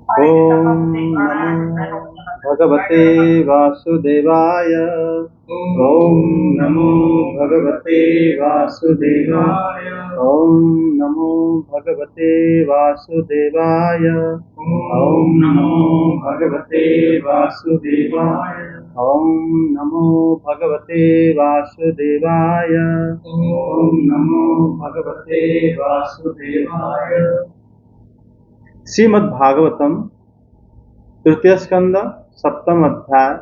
ओम नमो भगवते वासुदेवाय। ओम नमो भगवते वासुदेवाय। ओम नमो भगवते वासुदेवाय। ओम नमो भगवते वासुदेवाय। ओम नमो भगवते वासुदेवाय। ओम नमो भगवते वासुदेवाय। श्रीमद् भागवतम तृतीय स्कंद सप्तम अध्याय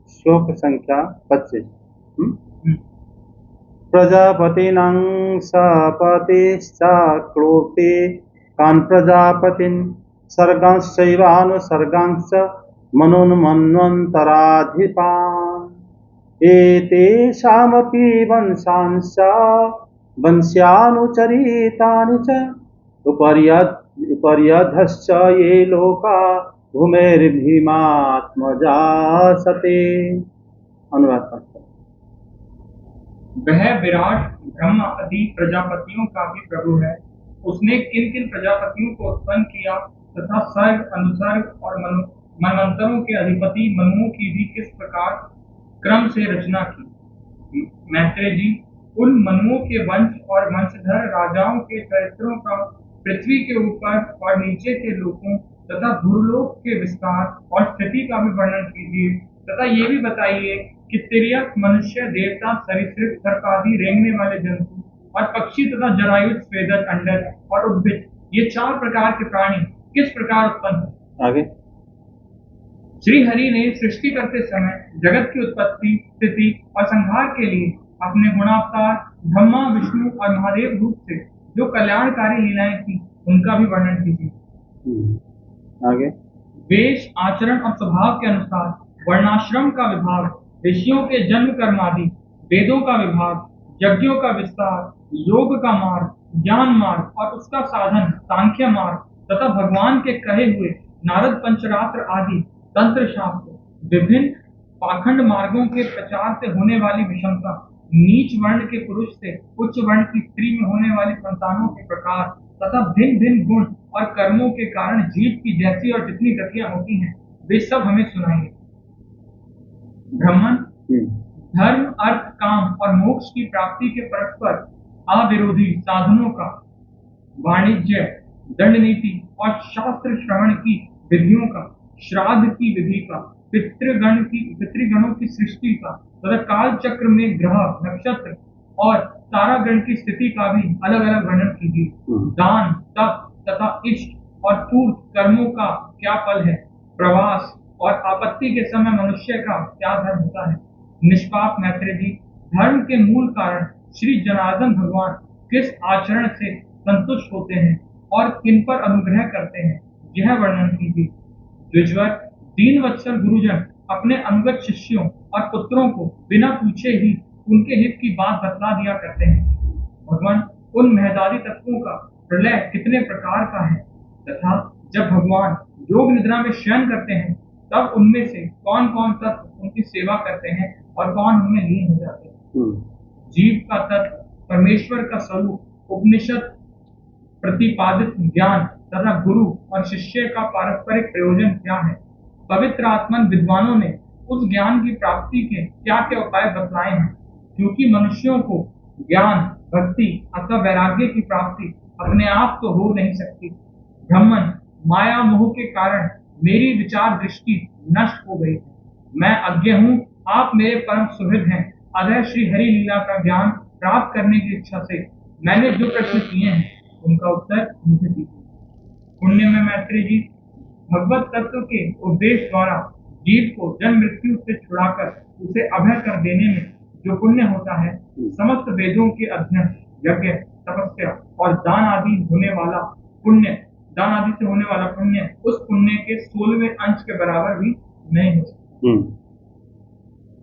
श्लोक संख्या 25। प्रजापतिनां सपतिश्चक्रोति कान् प्रजापतिन् सर्गांश्चैवानुसर्गांश्च मनोन्मन्वन्तराधिपान् एतेषामपि वंशांश्च वंश्यानुचरितानि च उपर्यधश्च ये लोका भूमेर्भीमात्मजा सते। अनुवाद करते हैं। वह विराट ब्रह्म आदि प्रजापतियों का भी प्रभु है। उसने किन किन प्रजापतियों को उत्पन्न किया तथा सर्ग अनुसर्ग और मनवंतरों के अधिपति मनुओं की भी किस प्रकार क्रम से रचना की। मैत्रेय जी, उन मनुओं के वंश और वंशधर राजाओं के चरित्रों का पृथ्वी के ऊपर और नीचे के लोगों तथा भूलोक के विस्तार और स्थिति का भी वर्णन कीजिए तथा ये भी बताइए कि तिर्यक, मनुष्य, देवता, सरीसृप, सर्प आदि रेंगने वाले जंतु और पक्षी तथा जरायुध, स्वेदक, अंडज और उद्भिद ये 4 प्रकार के प्राणी किस प्रकार उत्पन्न हुए। आगे श्री हरि ने सृष्टि करते समय जगत की उत्पत्ति, स्थिति और संहार के लिए अपने गुणावतार ब्रह्मा, विष्णु और महादेव रूप से जो कल्याणकारी लीलाएं की उनका भी वर्णन कीजिए। आगे वेश, आचरण और स्वभाव के अनुसार वर्णाश्रम का विभाग, ऋषियों के जन्म कर्म आदि, वेदों का विभाग, यज्ञों का विस्तार, योग का मार्ग, ज्ञान मार्ग और उसका साधन सांख्य मार्ग तथा भगवान के कहे हुए नारद पंचरात्र आदि तंत्र शास्त्र, विभिन्न पाखंड मार्गों के प्रचार से होने वाली विषमता, नीच वर्ण के पुरुष से उच्च वर्ण की स्त्री में होने वाली संतानों के प्रकार तथा भिन्न भिन्न गुण और कर्मों के कारण जीव की जैसी और जितनी गतियां होती हैं वे सब हमें सुनाइए। ब्राह्मण, धर्म, अर्थ, काम और मोक्ष की प्राप्ति के परस्पर अविरोधी साधनों का, वाणिज्य, दंड नीति और शास्त्र श्रवण की विधियों का, श्राद्ध की विधि का, पितृगणों की सृष्टि का तथा काल चक्र में ग्रह, नक्षत्र और तारागण की स्थिति का भी अलग अलग वर्णन कीजिए। दान, तप तथा इष्ट और पूर्व कर्मों का क्या फल है। प्रवास और आपत्ति के समय मनुष्य का क्या धर्म होता है। निष्पाप मैत्रेय जी, धर्म के मूल कारण श्री जनार्दन भगवान किस आचरण से संतुष्ट होते हैं और किन पर अनुग्रह करते हैं यह वर्णन कीजिए। द्विजवर, दीन वत्सल गुरुजन अपने अंगत शिष्यों और पुत्रों को बिना पूछे ही उनके हित की बात बतला दिया करते हैं। भगवान, उन महदादी तत्वों का प्रलय कितने प्रकार का है तथा जब भगवान योग निद्रा में शयन करते हैं तब उनमें से कौन कौन तत्व उनकी सेवा करते हैं और कौन उनमें लीन हो जाते हैं। जीव का तत्व, परमेश्वर का स्वरूप, उपनिषद प्रतिपादित ज्ञान तथा गुरु और शिष्य का पारस्परिक प्रयोजन क्या है। पवित्र आत्मन विद्वानों ने उस ज्ञान की प्राप्ति के क्या क्या उपाय बतलाए हैं, क्योंकि मनुष्यों को ज्ञान, भक्ति अथवा वैराग्य की प्राप्ति अपने आप तो हो नहीं सकती। ब्राह्मण, माया मोह के कारण मेरी विचार दृष्टि नष्ट हो गई है। मैं अज्ञ हूँ, आप मेरे परम सुहृद हैं। अतः श्री हरि लीला का ज्ञान प्राप्त करने की इच्छा से मैंने जो प्रश्न किए हैं उनका उत्तर मुझे दीजिए। पुण्य में मैत्रेय जी, भगवत तत्व के उपदेश द्वारा जीव को जन्म मृत्यु से छुड़ाकर उसे अभय कर देने में जो पुण्य होता है, समस्त वेदों के अध्ययन, यज्ञ, तपस्या और दान आदि से होने वाला पुण्य उस पुण्य के 16वें अंश के बराबर भी नहीं हो सकता।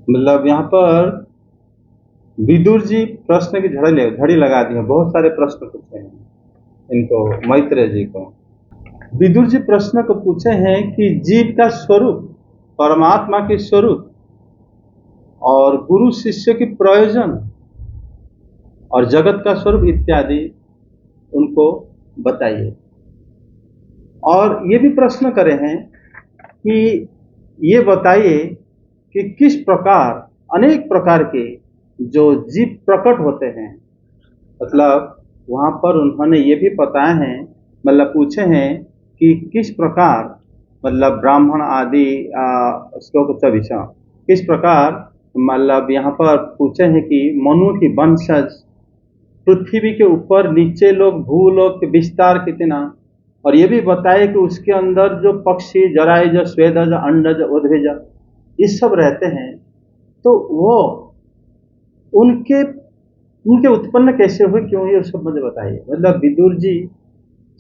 मतलब यहाँ पर विदुर जी प्रश्न की झड़ी लगा दी है। बहुत सारे प्रश्न पूछे हैं इनको, मैत्रेय जी को। विदुर जी प्रश्न को पूछे हैं कि जीव का स्वरूप, परमात्मा के स्वरूप और गुरु शिष्य की प्रयोजन और जगत का स्वरूप इत्यादि उनको बताइए। और ये भी प्रश्न करे हैं कि ये बताइए कि किस प्रकार अनेक प्रकार के जो जीव प्रकट होते हैं, मतलब वहां पर उन्होंने ये भी बताए हैं, मतलब पूछे हैं कि किस प्रकार, मतलब ब्राह्मण आदि श्लोक 24 किस प्रकार, मतलब यहाँ पर पूछे हैं कि मनु की वंशज, पृथ्वी के ऊपर नीचे लोग, भूलोक के विस्तार कितना, और ये भी बताए कि उसके अंदर जो पक्षी, जरायुज, स्वेदज, अंडज, उद्भिज ये सब रहते हैं, तो वो उनके उनके उत्पन्न कैसे हुए, क्यों, ये सब मुझे बताइए। मतलब विदुर जी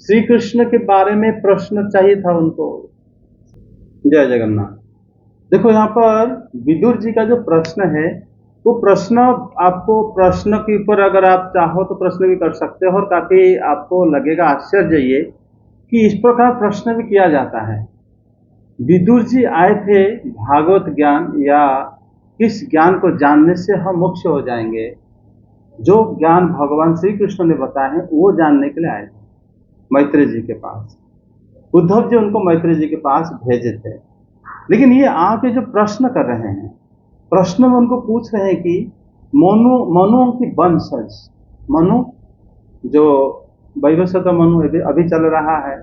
श्री कृष्ण के बारे में प्रश्न चाहिए था उनको। जय जगन्नाथ। देखो यहाँ पर विदुर जी का जो प्रश्न है, वो प्रश्न आपको, प्रश्न के ऊपर अगर आप चाहो तो प्रश्न भी कर सकते हो, और काफी आपको लगेगा आश्चर्य ये कि इस प्रकार प्रश्न भी किया जाता है। विदुर जी आए थे भागवत ज्ञान या किस ज्ञान को जानने से हम मोक्ष हो जाएंगे, जो ज्ञान भगवान श्री कृष्ण ने बताए हैं वो जानने के लिए आए थे मैत्रेय जी के पास। उद्धव जी उनको मैत्रेय जी के पास भेजे थे। लेकिन ये आके जो प्रश्न कर रहे हैं, प्रश्न में उनको पूछ रहे हैं कि मनु की वंशज, मनु जो वैवस्वत मनु अभी चल रहा है,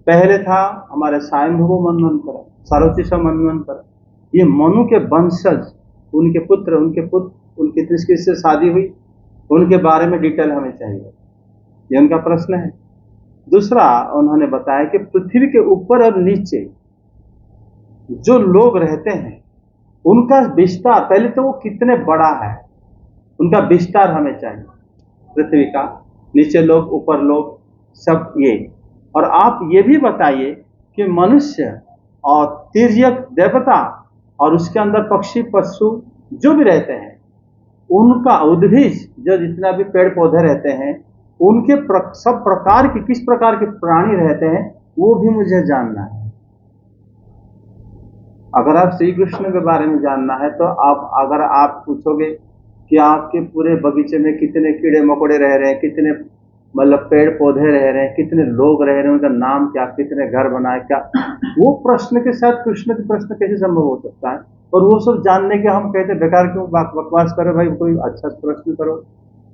पहले था हमारे स्वयंभू मनवंतर, सारोचिष मनवंतर, ये मनु के वंशज, उनके पुत्र, उनकी किससे शादी हुई, उनके बारे में डिटेल हमें चाहिए, ये उनका प्रश्न है। दूसरा उन्होंने बताया कि पृथ्वी के ऊपर और नीचे जो लोग रहते हैं उनका विस्तार, पहले तो वो कितने बड़ा है, उनका विस्तार हमें चाहिए, पृथ्वी का, नीचे लोग, ऊपर लोग, सब ये। और आप ये भी बताइए कि मनुष्य और तिर्यक देवता और उसके अंदर पक्षी पशु जो भी रहते हैं, उनका उद्भिज, जो जितना भी पेड़ पौधे रहते हैं, उनके सब प्रकार के, किस प्रकार के प्राणी रहते हैं, वो भी मुझे जानना है। अगर आप श्री कृष्ण के बारे में जानना है तो अगर आप पूछोगे कि आपके पूरे बगीचे में कितने कीड़े मकोड़े रह रहे हैं, कितने मतलब पेड़ पौधे रह रहे हैं, कितने लोग रह रहे हैं, उनका नाम क्या, कितने घर बनाए क्या, वो प्रश्न के साथ कृष्ण के प्रश्न कैसे संभव हो सकता है। और वो सब जानने के हम कहते बेकार क्यों बकवास करो भाई, कोई अच्छा प्रश्न करो,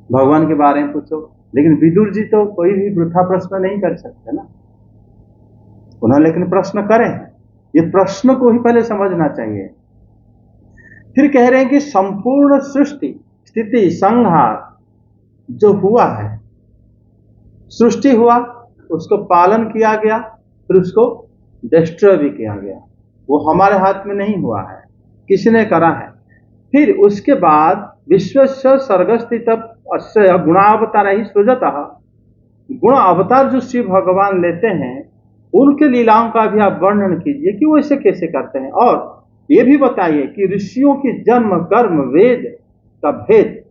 भगवान के बारे में पूछो। लेकिन विदुर जी तो कोई भी वृथा प्रश्न नहीं कर सकते ना, उन्होंने लेकिन प्रश्न करें, ये प्रश्न को ही पहले समझना चाहिए। फिर कह रहे हैं कि संपूर्ण सृष्टि स्थिति संहार जो हुआ है, सृष्टि हुआ, उसको पालन किया गया, फिर उसको डिस्ट्रॉय भी किया गया, वो हमारे हाथ में नहीं हुआ है, किसी ने करा है। फिर उसके बाद विश्वस्य सर्गस्थित अस्य गुणावतार ही सृजतः, गुण अवतार जो शिव भगवान लेते हैं, उनके लीलाओं का भी आप वर्णन कीजिए कि वो इसे कैसे करते हैं। और ये भी बताइए कि ऋषियों की जन्म कर्म वेद का भेद,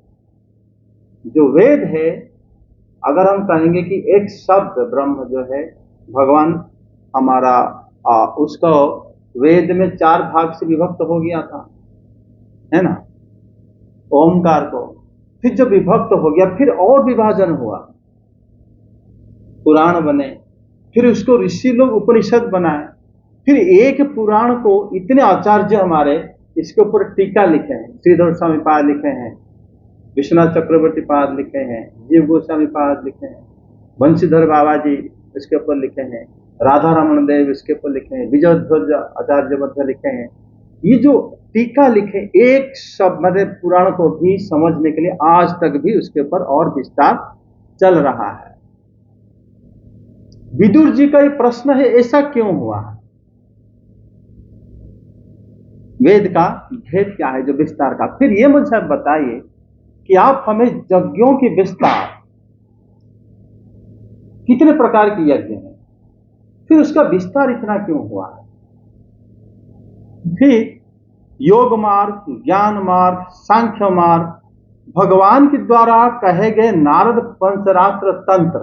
जो वेद है, अगर हम कहेंगे कि एक शब्द ब्रह्म जो है भगवान हमारा, उसको वेद में 4 भाग से विभक्त हो गया था, है ना, ओमकार को, फिर जो विभक्त हो गया, फिर और विभाजन हुआ, पुराण बने, फिर उसको ऋषि लोग उपनिषद बनाए, फिर एक पुराण को इतने आचार्य हमारे इसके ऊपर टीका लिखे हैं, श्रीधर स्वामी पाद लिखे हैं, विश्वनाथ चक्रवर्ती पाद लिखे हैं, जीव गोस्वामी पाद लिखे हैं, बंशीधर बाबा जी इसके ऊपर लिखे हैं, राधा रमन देव इसके ऊपर लिखे हैं, विजयध्वज आचार्य मध्य लिखे हैं। ये जो टीका लिखे, एक शब्द पुराण को भी समझने के लिए आज तक भी उसके ऊपर और विस्तार चल रहा है। विदुर जी का ये प्रश्न है, ऐसा क्यों हुआ है, वेद का भेद क्या है, जो विस्तार का। फिर ये मुझे बताइए कि आप हमें यज्ञों की विस्तार, कितने प्रकार के यज्ञ हैं, फिर उसका विस्तार इतना क्यों हुआ है। फिर योग मार्ग, ज्ञान मार्ग, सांख्य मार्ग, भगवान के द्वारा कहे गए नारद पंचरात्र तंत्र,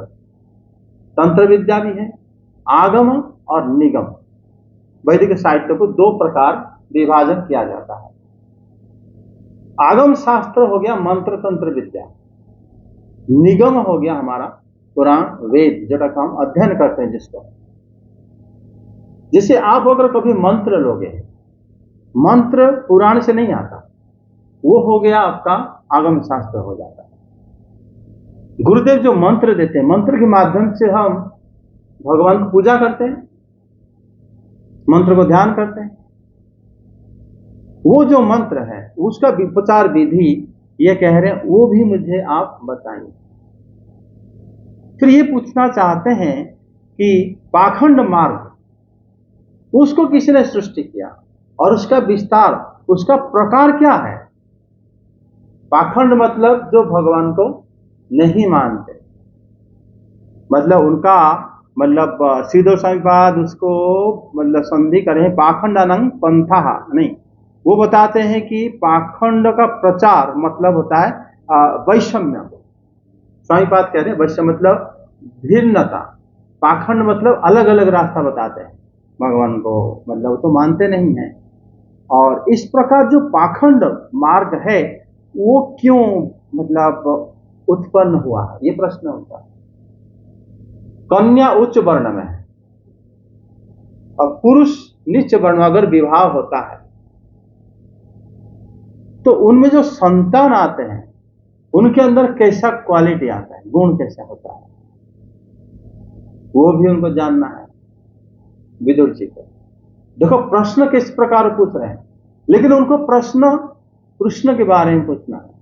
तंत्र विद्या भी है, आगम और निगम। वैदिक साहित्य को 2 प्रकार विभाजन किया जाता है। आगम शास्त्र हो गया मंत्र तंत्र विद्या, निगम हो गया हमारा पुराण वेद, जो हम अध्ययन करते हैं जिसको। जैसे आप अगर कभी मंत्र लोगे, मंत्र पुराण से नहीं आता, वो हो गया आपका आगम शास्त्र हो जाता है। गुरुदेव जो मंत्र देते हैं, मंत्र के माध्यम से हम भगवान की पूजा करते हैं, मंत्र को ध्यान करते हैं। वो जो मंत्र है उसका उपचार विधि ये कह रहे हैं, वो भी मुझे आप बताइए। फिर ये पूछना चाहते हैं कि पाखंड मार्ग उसको किसने सृष्टि किया और उसका विस्तार, उसका प्रकार क्या है। पाखंड मतलब जो भगवान को नहीं मानते, मतलब उनका मतलब सीधो स्वामीपाद उसको मतलब संधि करें पाखंडानंग पंथा नहीं, वो बताते हैं कि पाखंड का प्रचार मतलब होता है वैषम्य। स्वामीपाद कह रहे हैं वैषम्य मतलब भिन्नता, पाखंड मतलब अलग अलग रास्ता बताते हैं भगवान को, मतलब वो तो मानते नहीं हैं। और इस प्रकार जो पाखंड मार्ग है वो क्यों मतलब उत्पन्न हुआ, ये प्रश्न होता है। कन्या उच्च वर्ण में है और पुरुष नीच वर्ण में अगर विवाह होता है तो उनमें जो संतान आते हैं उनके अंदर कैसा क्वालिटी आता है, गुण कैसा होता है, वो भी उनको जानना है विदुर जी को। देखो प्रश्न किस प्रकार पूछ रहे हैं, लेकिन उनको प्रश्न कृष्ण के बारे में पूछना है,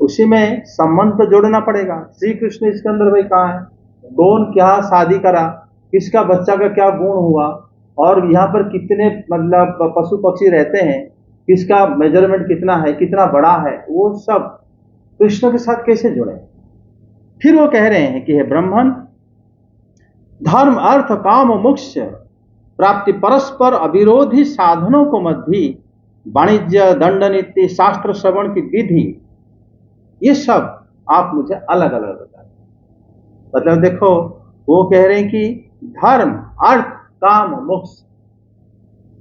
उसी में संबंध तो जोड़ना पड़ेगा। श्री कृष्ण इसके अंदर भाई कहाँ है, कौन क्या शादी करा, किसका बच्चा का क्या गुण हुआ, और यहाँ पर कितने मतलब पशु पक्षी रहते हैं, किसका मेजरमेंट कितना है, कितना बड़ा है, वो सब कृष्ण के साथ कैसे जुड़े। फिर वो कह रहे हैं कि हे ब्राह्मण, धर्म अर्थ काम मोक्ष प्राप्ति परस्पर अविरोधी साधनों को मध्य वाणिज्य दंड नीति शास्त्र श्रवण की विधि, ये सब आप मुझे अलग अलग बताएं। मतलब देखो वो कह रहे हैं कि धर्म अर्थ काम मोक्ष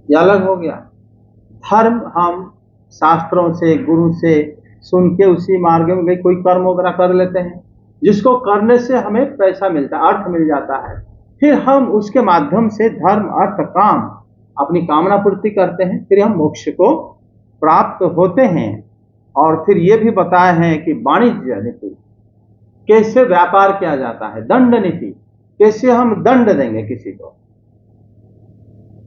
ये अलग हो गया। धर्म हम शास्त्रों से गुरु से सुन के उसी मार्ग में गई कोई कर्म वगैरह कर लेते हैं, जिसको करने से हमें पैसा मिलता है, अर्थ मिल जाता है, फिर हम उसके माध्यम से धर्म अर्थ काम अपनी कामना पूर्ति करते हैं, फिर हम मोक्ष को प्राप्त होते हैं। और फिर ये भी बताए हैं कि वाणिज्य नीति कैसे व्यापार किया जाता है, दंड नीति कैसे हम दंड देंगे किसी को,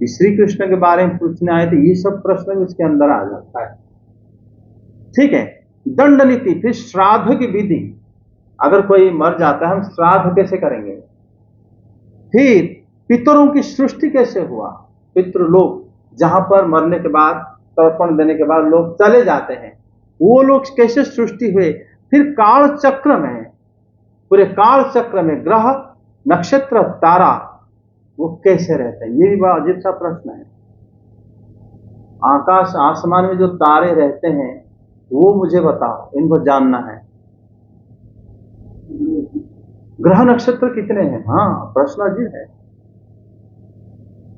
श्री कृष्ण के बारे में पूछने आए तो ये सब प्रश्न भी इसके अंदर आ जाता है। ठीक है, दंड नीति, फिर श्राद्ध की विधि, अगर कोई मर जाता है हम श्राद्ध कैसे करेंगे, फिर पितरों की सृष्टि कैसे हुआ, पितृलोक जहां पर मरने के बाद तर्पण देने के बाद लोग चले जाते हैं, वो लोग कैसे सृष्टि हुए, फिर काल चक्र में, पूरे काल चक्र में ग्रह नक्षत्र तारा वो कैसे रहते हैं, ये भी बड़ा अजीब सा प्रश्न है। आकाश आसमान में जो तारे रहते हैं वो मुझे बताओ, इनको जानना है। ग्रह नक्षत्र कितने हैं, हाँ प्रश्न अजीब है,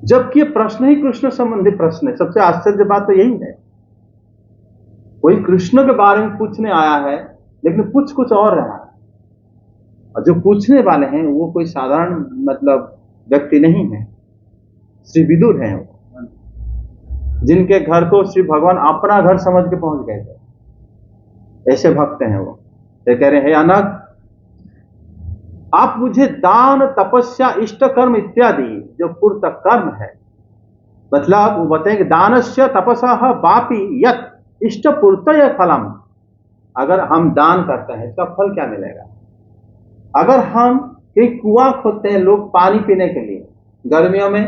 जबकि प्रश्न ही कृष्ण संबंधी प्रश्न है। सबसे आश्चर्य बात तो यही है, कोई कृष्ण के बारे में पूछने आया है लेकिन पूछ कुछ और रहा है, और जो पूछने वाले हैं वो कोई साधारण मतलब व्यक्ति नहीं है, श्री विदुर हैं, जिनके घर को श्री भगवान अपना घर समझ के पहुंच गए थे, ऐसे भक्त हैं वो। ये कह रहे हैं, अनग आप मुझे दान तपस्या इष्ट कर्म इत्यादि जो पूर्त कर्म है, मतलब वो बताएंगे दानस्य तपसः वापि यत् इष्ट पूर्तय फलम, अगर हम दान करते हैं इसका फल क्या मिलेगा, अगर हम एक कुआं खोदते हैं लोग पानी पीने के लिए, गर्मियों में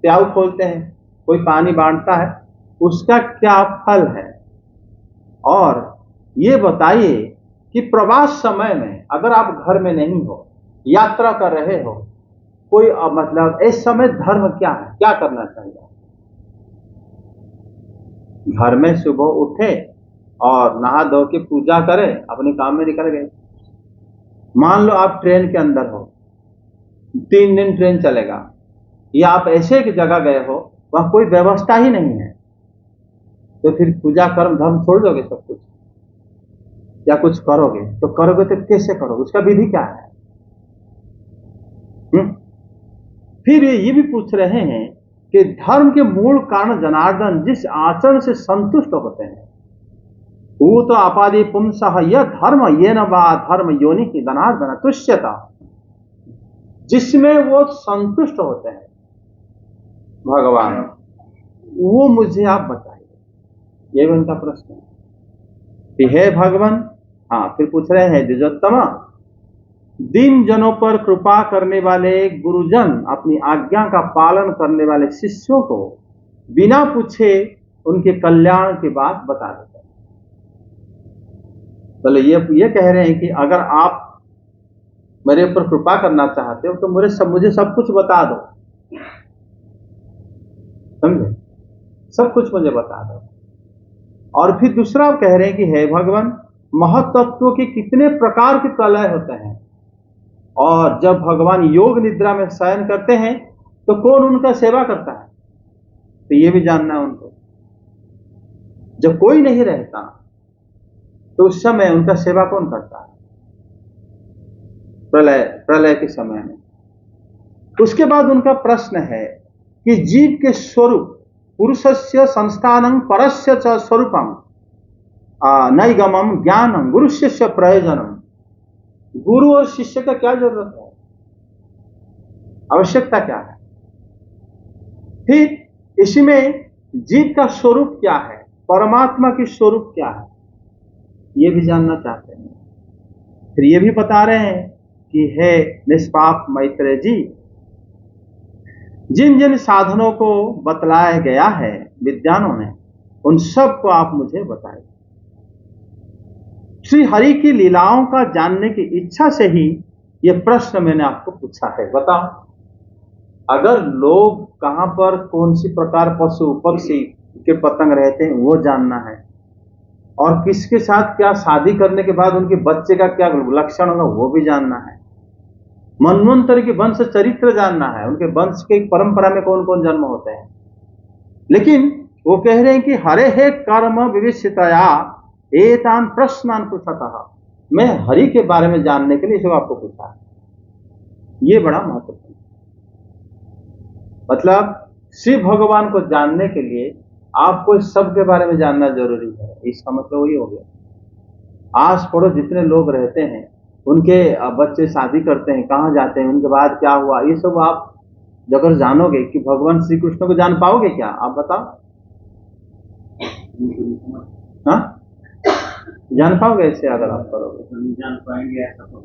प्याऊ खोलते हैं, कोई पानी बांटता है, उसका क्या फल है। और ये बताइए कि प्रवास समय में अगर आप घर में नहीं हो, यात्रा कर रहे हो, कोई मतलब इस समय धर्म क्या है, क्या करना चाहिए। घर में सुबह उठे और नहा धो के पूजा करें, अपने काम में निकल गए। मान लो आप ट्रेन के अंदर हो, 3 दिन ट्रेन चलेगा, या आप ऐसे एक जगह गए हो वहां कोई व्यवस्था ही नहीं है, तो फिर पूजा कर्म धर्म छोड़ दोगे सब कुछ, या कुछ करोगे तो करोगे तो कैसे करोगे, उसका विधि क्या है। फिर ये भी पूछ रहे हैं कि धर्म के मूल कारण जनार्दन जिस आचरण से संतुष्ट होते हैं वो तो आपादि पुंसः यह धर्म ये न बा धर्म योनि की जनार्दन तुष्यता, जिसमें वो संतुष्ट होते हैं भगवान, वो मुझे आप बताइए। ये भी उनका प्रश्न है कि हे भगवान। हाँ, फिर पूछ रहे हैं द्विजोत्तम, दीन जनों पर कृपा करने वाले गुरुजन अपनी आज्ञा का पालन करने वाले शिष्यों को बिना पूछे उनके कल्याण की बात बता देते हैं। बोले ये कह रहे हैं कि अगर आप मेरे ऊपर कृपा करना चाहते हो तो मुझे सब कुछ बता दो, समझे, सब कुछ मुझे बता दो। और फिर दूसरा कह रहे हैं कि हे भगवान, महत्त्व के कितने प्रकार के प्रलय होते हैं, और जब भगवान योग निद्रा में शयन करते हैं तो कौन उनका सेवा करता है, तो ये भी जानना है उनको। जब कोई नहीं रहता तो उस समय उनका सेवा कौन करता है, प्रलय के समय में। उसके बाद उनका प्रश्न है कि जीव के स्वरूप पुरुषस्य संस्थानं परस्य च स्वरूपम नैगमम ज्ञानम गुरुस्य प्रयोजनम। गुरु और शिष्य का क्या जरूरत है, आवश्यकता क्या है। फिर इसमें जीव का स्वरूप क्या है, परमात्मा की स्वरूप क्या है, ये भी जानना चाहते हैं। फिर ये भी बता रहे हैं कि हे निष्पाप मैत्रेय जी, जिन जिन साधनों को बतलाया गया है विद्वानों ने, उन सब को आप मुझे बताएं। श्री हरि की लीलाओं का जानने की इच्छा से ही यह प्रश्न मैंने आपको पूछा है। बताओ, अगर लोग कहां पर कौन सी प्रकार पशु पक्षी के पतंग रहते हैं वो जानना है, और किसके साथ क्या शादी करने के बाद उनके बच्चे का क्या लक्षण होगा वो भी जानना है, मनवंतर के वंश चरित्र जानना है, उनके वंश के परंपरा में कौन कौन जन्म होते हैं। लेकिन वो कह रहे हैं कि हरे हे कर्म विविष्टया एतान प्रश्नान पृच्छतः, मैं हरि के बारे में जानने के लिए इसे आपको पूछा है। ये बड़ा महत्वपूर्ण, मतलब श्री भगवान को जानने के लिए आपको इस सब के बारे में जानना जरूरी है। इसका मतलब वही हो गया, आस पड़ोस जितने लोग रहते हैं, उनके बच्चे शादी करते हैं, कहाँ जाते हैं, उनके बाद क्या हुआ, ये सब आप अगर जानोगे कि भगवान श्री कृष्ण को जान पाओगे क्या, आप बताओ। हाँ, जान पाओगे ऐसे अगर आप करोगे, नहीं जान पाएंगे ऐसा तो।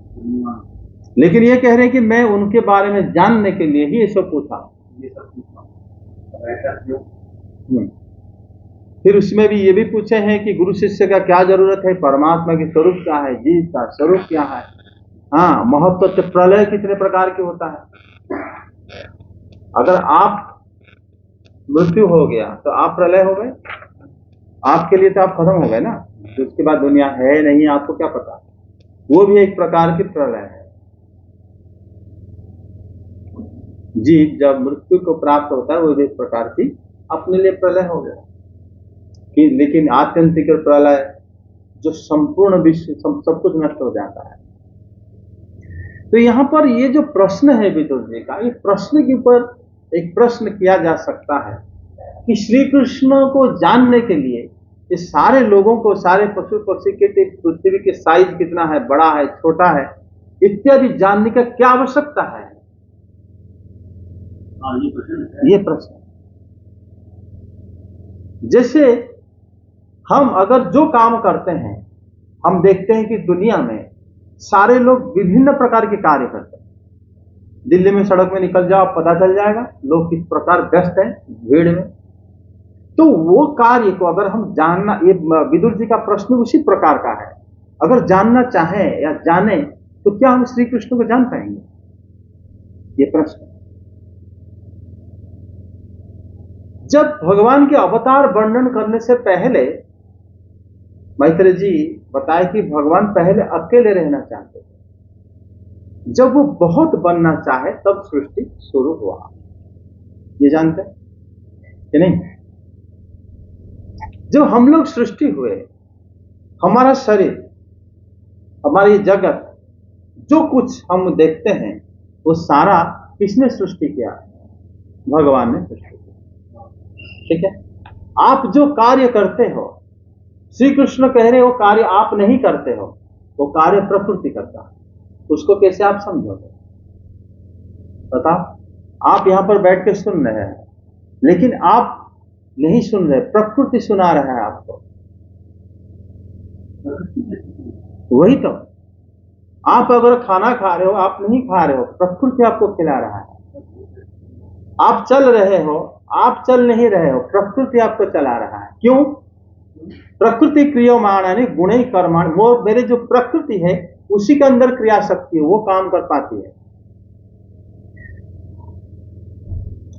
लेकिन ये कह रहे हैं कि मैं उनके बारे में जानने के लिए ही ये सब पूछा, ये सब पूछा। फिर उसमें भी ये भी पूछे हैं कि गुरु शिष्य का क्या जरूरत है, परमात्मा की स्वरूप क्या है, जीव का स्वरूप क्या है, हाँ, महत्व प्रलय कितने प्रकार के होता है। अगर आप मृत्यु हो गया तो आप प्रलय हो गए, आपके लिए तो आप खत्म हो गए ना, तो उसके बाद दुनिया है नहीं आपको क्या पता, वो भी एक प्रकार की प्रलय है। जीव जब मृत्यु को प्राप्त होता है वो भी एक प्रकार की अपने लिए प्रलय हो गया। लेकिन आत्यंतिक प्रलय जो संपूर्ण विश्व सब कुछ नष्ट हो जाता है। तो यहां पर ये जो प्रश्न है विदुर जी का, ये प्रश्न के ऊपर एक प्रश्न किया जा सकता है कि श्री कृष्ण को जानने के लिए ये सारे लोगों को, सारे पशु पक्षी के पृथ्वी के साइज कितना है, बड़ा है, छोटा है, इत्यादि जानने का क्या आवश्यकता है, ये प्रश्न। जैसे हम अगर जो काम करते हैं, हम देखते हैं कि दुनिया में सारे लोग विभिन्न प्रकार के कार्य करते हैं। दिल्ली में सड़क में निकल जाओ, पता चल जाएगा लोग किस प्रकार व्यस्त हैं भीड़ में। तो वो कार्य को अगर हम जानना, ये विदुर जी का प्रश्न उसी प्रकार का है, अगर जानना चाहें या जाने तो क्या हम श्री कृष्ण को जान पाएंगे, ये प्रश्न। जब भगवान के अवतार वर्णन करने से पहले मैत्रेय जी बताए कि भगवान पहले अकेले रहना चाहते थे, जब वो बहुत बनना चाहे तब सृष्टि शुरू हुआ। ये जानते हैं कि नहीं? जब हम लोग सृष्टि हुए, हमारा शरीर, हमारी जगत, जो कुछ हम देखते हैं वो सारा किसने सृष्टि किया? भगवान ने सृष्टि किया। ठीक है, आप जो कार्य करते हो, श्री कृष्ण कह रहे हो कार्य आप नहीं करते हो, वो कार्य प्रकृति करता है। उसको कैसे आप समझोगे? बताओ। आप यहां पर बैठ के सुन रहे हैं, लेकिन आप नहीं सुन रहे, प्रकृति सुना रहा है आपको। वही तो, आप अगर खाना खा रहे हो, आप नहीं खा रहे हो, प्रकृति आपको खिला रहा है। आप चल रहे हो, आप चल नहीं रहे हो, प्रकृति आपको चला रहा है। क्यों? प्रकृति क्रियमाणानि गुणैः कर्माणि, वो मेरे जो प्रकृति है उसी के अंदर क्रिया शक्ति है, वो काम कर पाती है।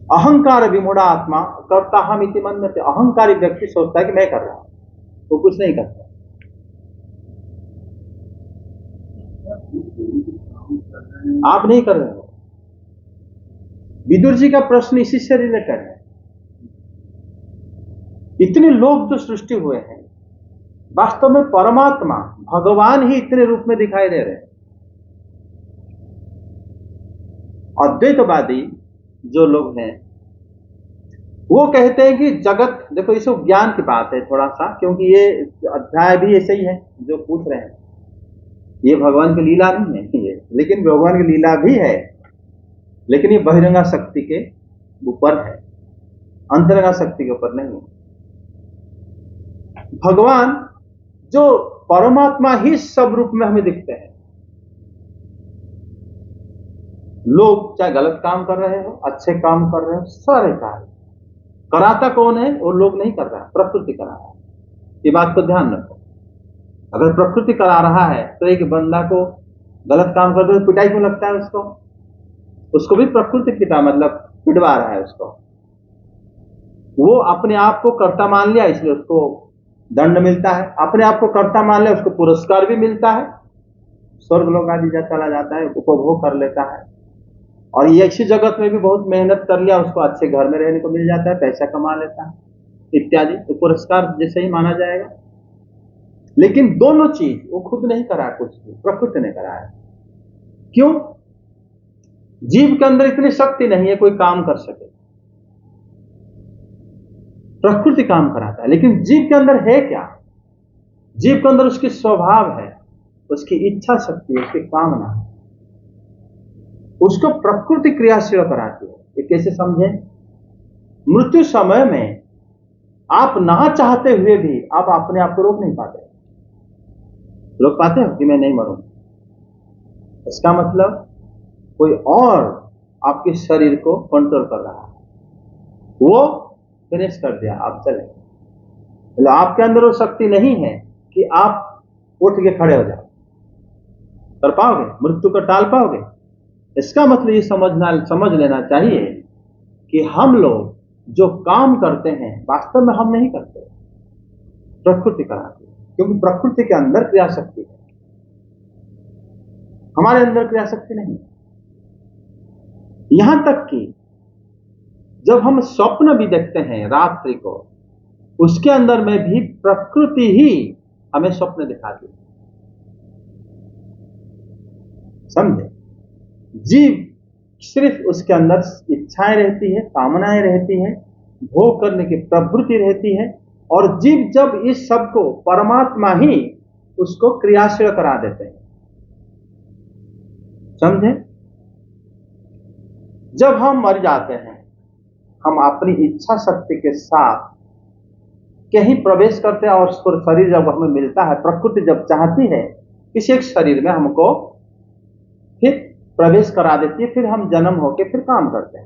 अहंकार विमूढ़ आत्मा कर्ता हम इति मन्यते, अहंकारी व्यक्ति सोचता है कि मैं कर रहा हूं, वो कुछ नहीं करता। आप नहीं कर रहे हो। विदुर जी का प्रश्न इसी से रिलेटेड है। इतने लोग जो सृष्टि हुए हैं, वास्तव में परमात्मा भगवान ही इतने रूप में दिखाई दे रहे हैं। अद्वैतवादी जो लोग हैं वो कहते हैं कि जगत, देखो ये सब ज्ञान की बात है थोड़ा सा, क्योंकि ये अध्याय भी ऐसे ही है जो पूछ रहे हैं। ये भगवान की लीला नहीं है ये, लेकिन भगवान की लीला भी है, लेकिन ये बहिरंगा शक्ति के ऊपर है, अंतरंगा शक्ति के ऊपर नहीं है। भगवान जो परमात्मा ही सब रूप में हमें दिखते हैं। लोग चाहे गलत काम कर रहे हो, अच्छे काम कर रहे हो, सारे कार्य कराता कौन है? वो लोग नहीं कर रहा है, प्रकृति करा रहा है। ये बात को ध्यान रखो। अगर प्रकृति करा रहा है तो एक बंदा को गलत काम कर रहे हो पिटाई क्यों लगता है? उसको भी प्रकृति पिटा, मतलब पिटवा रहा है उसको। वो अपने आप को कर्ता मान लिया, इसलिए उसको दंड मिलता है। अपने आप को कर्ता मान लिया, उसको पुरस्कार भी मिलता है, स्वर्ग लोक आदि चला जाता है, उपभोग कर लेता है। और ये इसी जगत में भी बहुत मेहनत कर लिया, उसको अच्छे घर में रहने को मिल जाता है, पैसा कमा लेता है इत्यादि, तो पुरस्कार जैसे ही माना जाएगा। लेकिन दोनों चीज वो खुद नहीं करा, कुछ भी प्रकृति ने करा है। क्यों? जीव के अंदर इतनी शक्ति नहीं है कोई काम कर सके, प्रकृति काम कराता है। लेकिन जीव के अंदर है क्या? जीव के अंदर उसकी स्वभाव है, उसकी इच्छा शक्ति है, उसकी कामना है, उसको प्रकृति क्रियाशील कराती है। ये कैसे समझे? मृत्यु समय में आप ना चाहते हुए भी आप अपने आप को रोक नहीं पाते। रोक पाते हो कि मैं नहीं मरूं? इसका मतलब कोई और आपके शरीर को कंट्रोल कर रहा है, वो फिनिश कर दिया, आप चले। मतलब आपके अंदर वो शक्ति नहीं है कि आप उठ के खड़े हो जाओ, कर पाओगे? मृत्यु को टाल पाओगे? इसका मतलब ये समझ लेना चाहिए कि हम लोग जो काम करते हैं वास्तव में हम नहीं करते, प्रकृति कराती है। क्योंकि प्रकृति के अंदर क्रिया शक्ति है, हमारे अंदर क्रिया शक्ति नहीं है। यहां तक कि जब हम स्वप्न भी देखते हैं रात्रि को, उसके अंदर में भी प्रकृति ही हमें स्वप्न दिखाती है। समझे? जीव सिर्फ उसके अंदर इच्छाएं रहती है, कामनाएं रहती है, भोग करने की प्रवृत्ति रहती है, और जीव जब इस सब को परमात्मा ही उसको क्रियाशील करा देते हैं। समझे? जब हम मर जाते हैं, हम अपनी इच्छा शक्ति के साथ कहीं प्रवेश करते हैं, और शरीर जब हमें मिलता है, प्रकृति जब चाहती है किसी एक शरीर में हमको फिर प्रवेश करा देती है, फिर हम जन्म होके फिर काम करते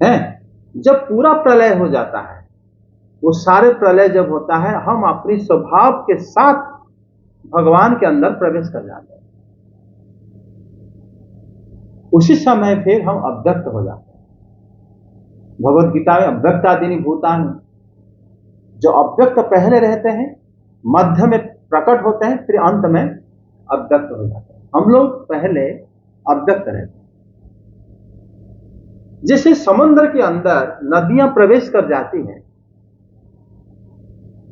हैं। जब पूरा प्रलय हो जाता है, वो सारे प्रलय जब होता है, हम अपनी स्वभाव के साथ भगवान के अंदर प्रवेश कर जाते हैं। उसी समय फिर हम अव्यक्त हो जाते हैं। भगवत गीता में अव्यक्तादीनि भूतानि, जो अव्यक्त पहले रहते हैं, मध्य में प्रकट होते हैं, फिर अंत में अव्यक्त हो जाते हैं। हम लोग पहले अव्यक्त रहते हैं। जैसे समुद्र के अंदर नदियां प्रवेश कर जाती हैं,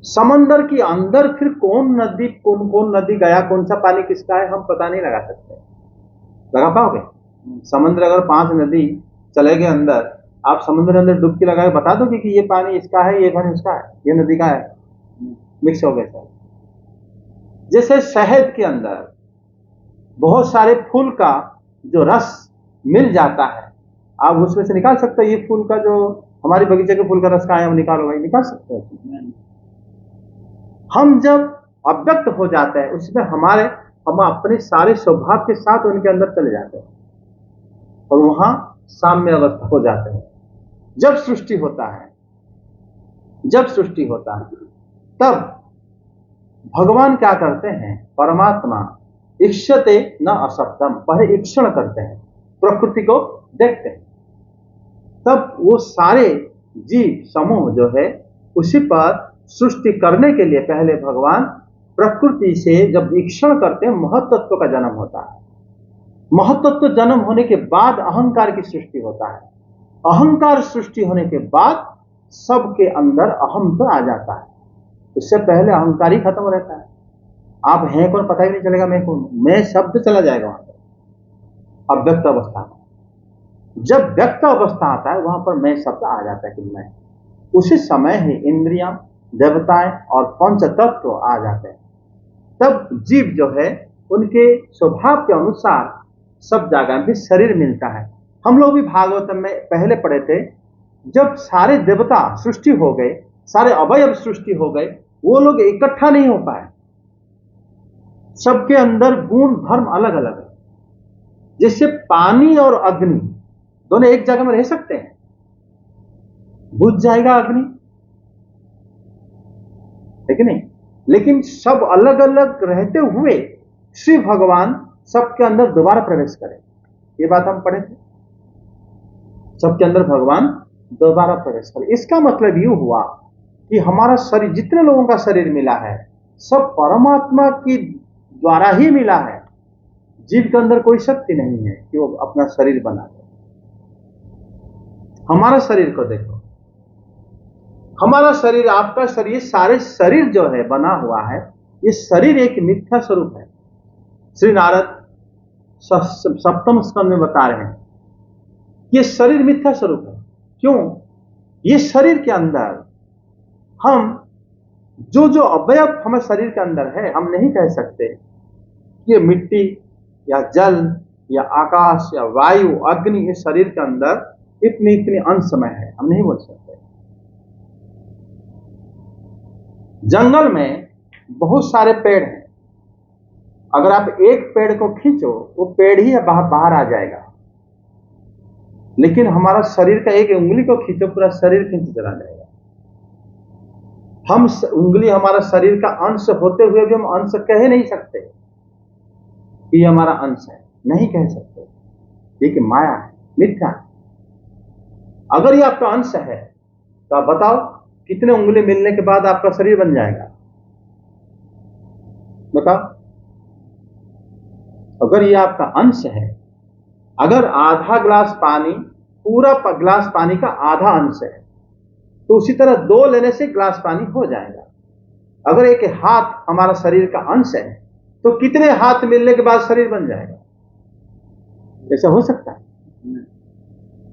समंदर के अंदर फिर कौन नदी गया, कौन सा पानी किसका है, हम पता नहीं लगा सकते। लगा पाओगे? समुद्र अगर 5 नदी चले गए अंदर, आप समुद्र के अंदर डुबकी लगा के बता दोगे कि ये पानी इसका है, ये पानी उसका है, ये नदी का है? मिक्स हो गए सर। जैसे शहद के अंदर बहुत सारे फूल का जो रस मिल जाता है, आप उसमें से निकाल सकते हो ये फूल का, जो हमारी बगीचे के फूल का रस का है, हम निकालो भाई, निकाल सकते हो। हम जब अव्यक्त हो जाते हैं उसमें हम अपने सारे स्वभाव के साथ उनके अंदर चले जाते हैं और वहां साम्य अवस्था हो जाते हैं। जब सृष्टि होता है तब भगवान क्या करते हैं, परमात्मा इक्षते न असक्तम, पहले ईक्षण करते हैं, प्रकृति को देखते हैं, तब वो सारे जीव समूह जो है उसी पर सृष्टि करने के लिए पहले भगवान प्रकृति से जब ईक्षण करते हैं, महत्त्व का जन्म होता है। महत्त्व जन्म होने के बाद अहंकार की सृष्टि होता है। अहंकार सृष्टि होने के बाद सबके अंदर अहम तो आ जाता है। उससे पहले अहंकार ही खत्म रहता है। आप हैं कौन पता ही नहीं चलेगा, मैं कौन, मैं शब्द चला जाएगा वहां पर। अव्यक्त अवस्था में जब व्यक्त अवस्था आता है वहां पर मैं शब्द आ जाता है कि मैं, उसी समय ही इंद्रियां, देवताएं और पंच तत्व आ जाते हैं। तब जीव जो है उनके स्वभाव के अनुसार सब जगह भी शरीर मिलता है। हम लोग भी भागवतम में पहले पढ़े थे, जब सारे देवता सृष्टि हो गए, सारे अवयव सृष्टि हो गए, वो लोग इकट्ठा नहीं हो पाए, सबके अंदर गुण धर्म अलग अलग है। जैसे पानी और अग्नि दोनों एक जगह में रह सकते हैं, बुझ जाएगा अग्नि, है कि नहीं? लेकिन सब अलग अलग रहते हुए श्री भगवान सबके अंदर दोबारा प्रवेश करें, ये बात हम पढ़े थे। सबके अंदर भगवान दोबारा प्रवेश करें, इसका मतलब ये हुआ कि हमारा शरीर, जितने लोगों का शरीर मिला है, सब परमात्मा की द्वारा ही मिला है। जीव के अंदर कोई शक्ति नहीं है कि वो अपना शरीर बना ले। हमारा शरीर को देखो, हमारा शरीर, आपका शरीर, सारे शरीर जो है बना हुआ है, ये शरीर एक मिथ्या स्वरूप है। श्री नारद सप्तम स्कंद में बता रहे हैं ये शरीर मिथ्या स्वरूप है। क्यों? ये शरीर के अंदर हम जो अवयव हमारे शरीर के अंदर है, हम नहीं कह सकते ये मिट्टी या जल या आकाश या वायु अग्नि इस शरीर के अंदर इतनी इतनी अंशमय है, हम नहीं बोल सकते। जंगल में बहुत सारे पेड़ हैं, अगर आप एक पेड़ को खींचो वो पेड़ ही बाहर आ जाएगा, लेकिन हमारा शरीर का एक उंगली को खींचो पूरा शरीर खींच चला जाएगा। हम उंगली हमारा शरीर का अंश होते हुए भी हम अंश कह नहीं सकते कि ये हमारा अंश है, नहीं कह सकते, ये कि माया है, मिथ्या है। अगर ये आपका अंश है तो आप बताओ कितने उंगली मिलने के बाद आपका शरीर बन जाएगा, बताओ। अगर ये आपका अंश है, अगर आधा ग्लास पानी, पूरा ग्लास पानी का आधा अंश है, तो उसी तरह 2 लेने से ग्लास पानी हो जाएगा। अगर एक हाथ हमारा शरीर का अंश है तो कितने हाथ मिलने के बाद शरीर बन जाएगा? ऐसा हो सकता है?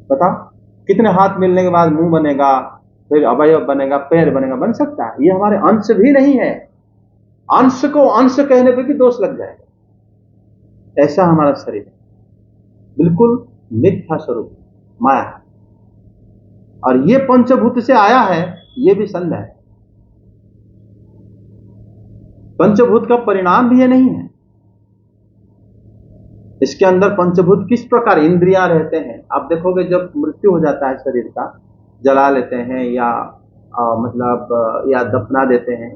बताओ, कितने हाथ मिलने के बाद मुंह बनेगा, फिर अवयव बनेगा, पैर बनेगा? बन सकता है? ये हमारे अंश भी नहीं है। अंश को अंश कहने पर भी दोष लग जाएगा। ऐसा हमारा शरीर है, बिल्कुल मिथ्या स्वरूप, माया। और ये पंचभूत से आया है, ये भी संदेह है। पंचभूत का परिणाम भी ये नहीं है। इसके अंदर पंचभूत किस प्रकार इंद्रियां रहते हैं, आप देखोगे जब मृत्यु हो जाता है शरीर का, जला लेते हैं या या दफना देते हैं,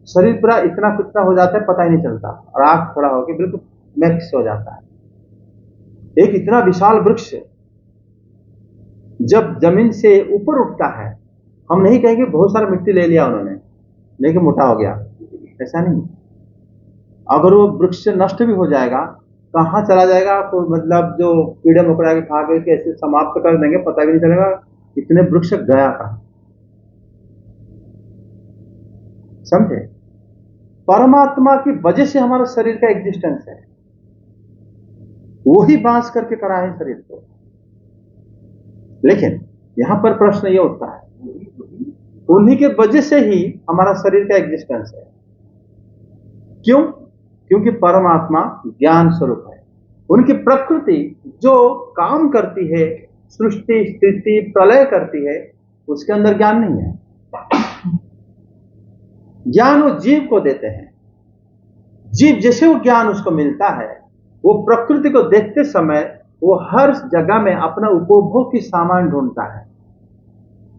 शरीर पूरा इतना कुछ हो जाता है, पता ही नहीं चलता, और आंख खड़ा होकर बिल्कुल मैक्स हो जाता है। एक इतना विशाल वृक्ष जब जमीन से ऊपर उठता है, हम नहीं कहेंगे बहुत सारा मिट्टी ले लिया उन्होंने लेकिन मोटा हो गया, ऐसा नहीं। अगर वो वृक्ष नष्ट भी हो जाएगा, कहां चला जाएगा, तो मतलब जो कीड़े मकोड़ा के खा के ऐसे समाप्त कर देंगे, पता भी नहीं चलेगा इतने वृक्ष गया कहां। समझे? परमात्मा की वजह से हमारा शरीर का एग्जिस्टेंस है। वो ही बांस करके कराए शरीर को। लेकिन यहां पर प्रश्न ये उठता है, उन्हीं के वजह से ही हमारा शरीर का एग्जिस्टेंस है। क्यों? क्योंकि परमात्मा ज्ञान स्वरूप है। उनकी प्रकृति जो काम करती है, सृष्टि स्थिति प्रलय करती है, उसके अंदर ज्ञान नहीं है। ज्ञान वो जीव को देते हैं। जीव जैसे वो ज्ञान उसको मिलता है, वो प्रकृति को देखते समय वो हर जगह में अपना उपभोग की सामान ढूंढता है।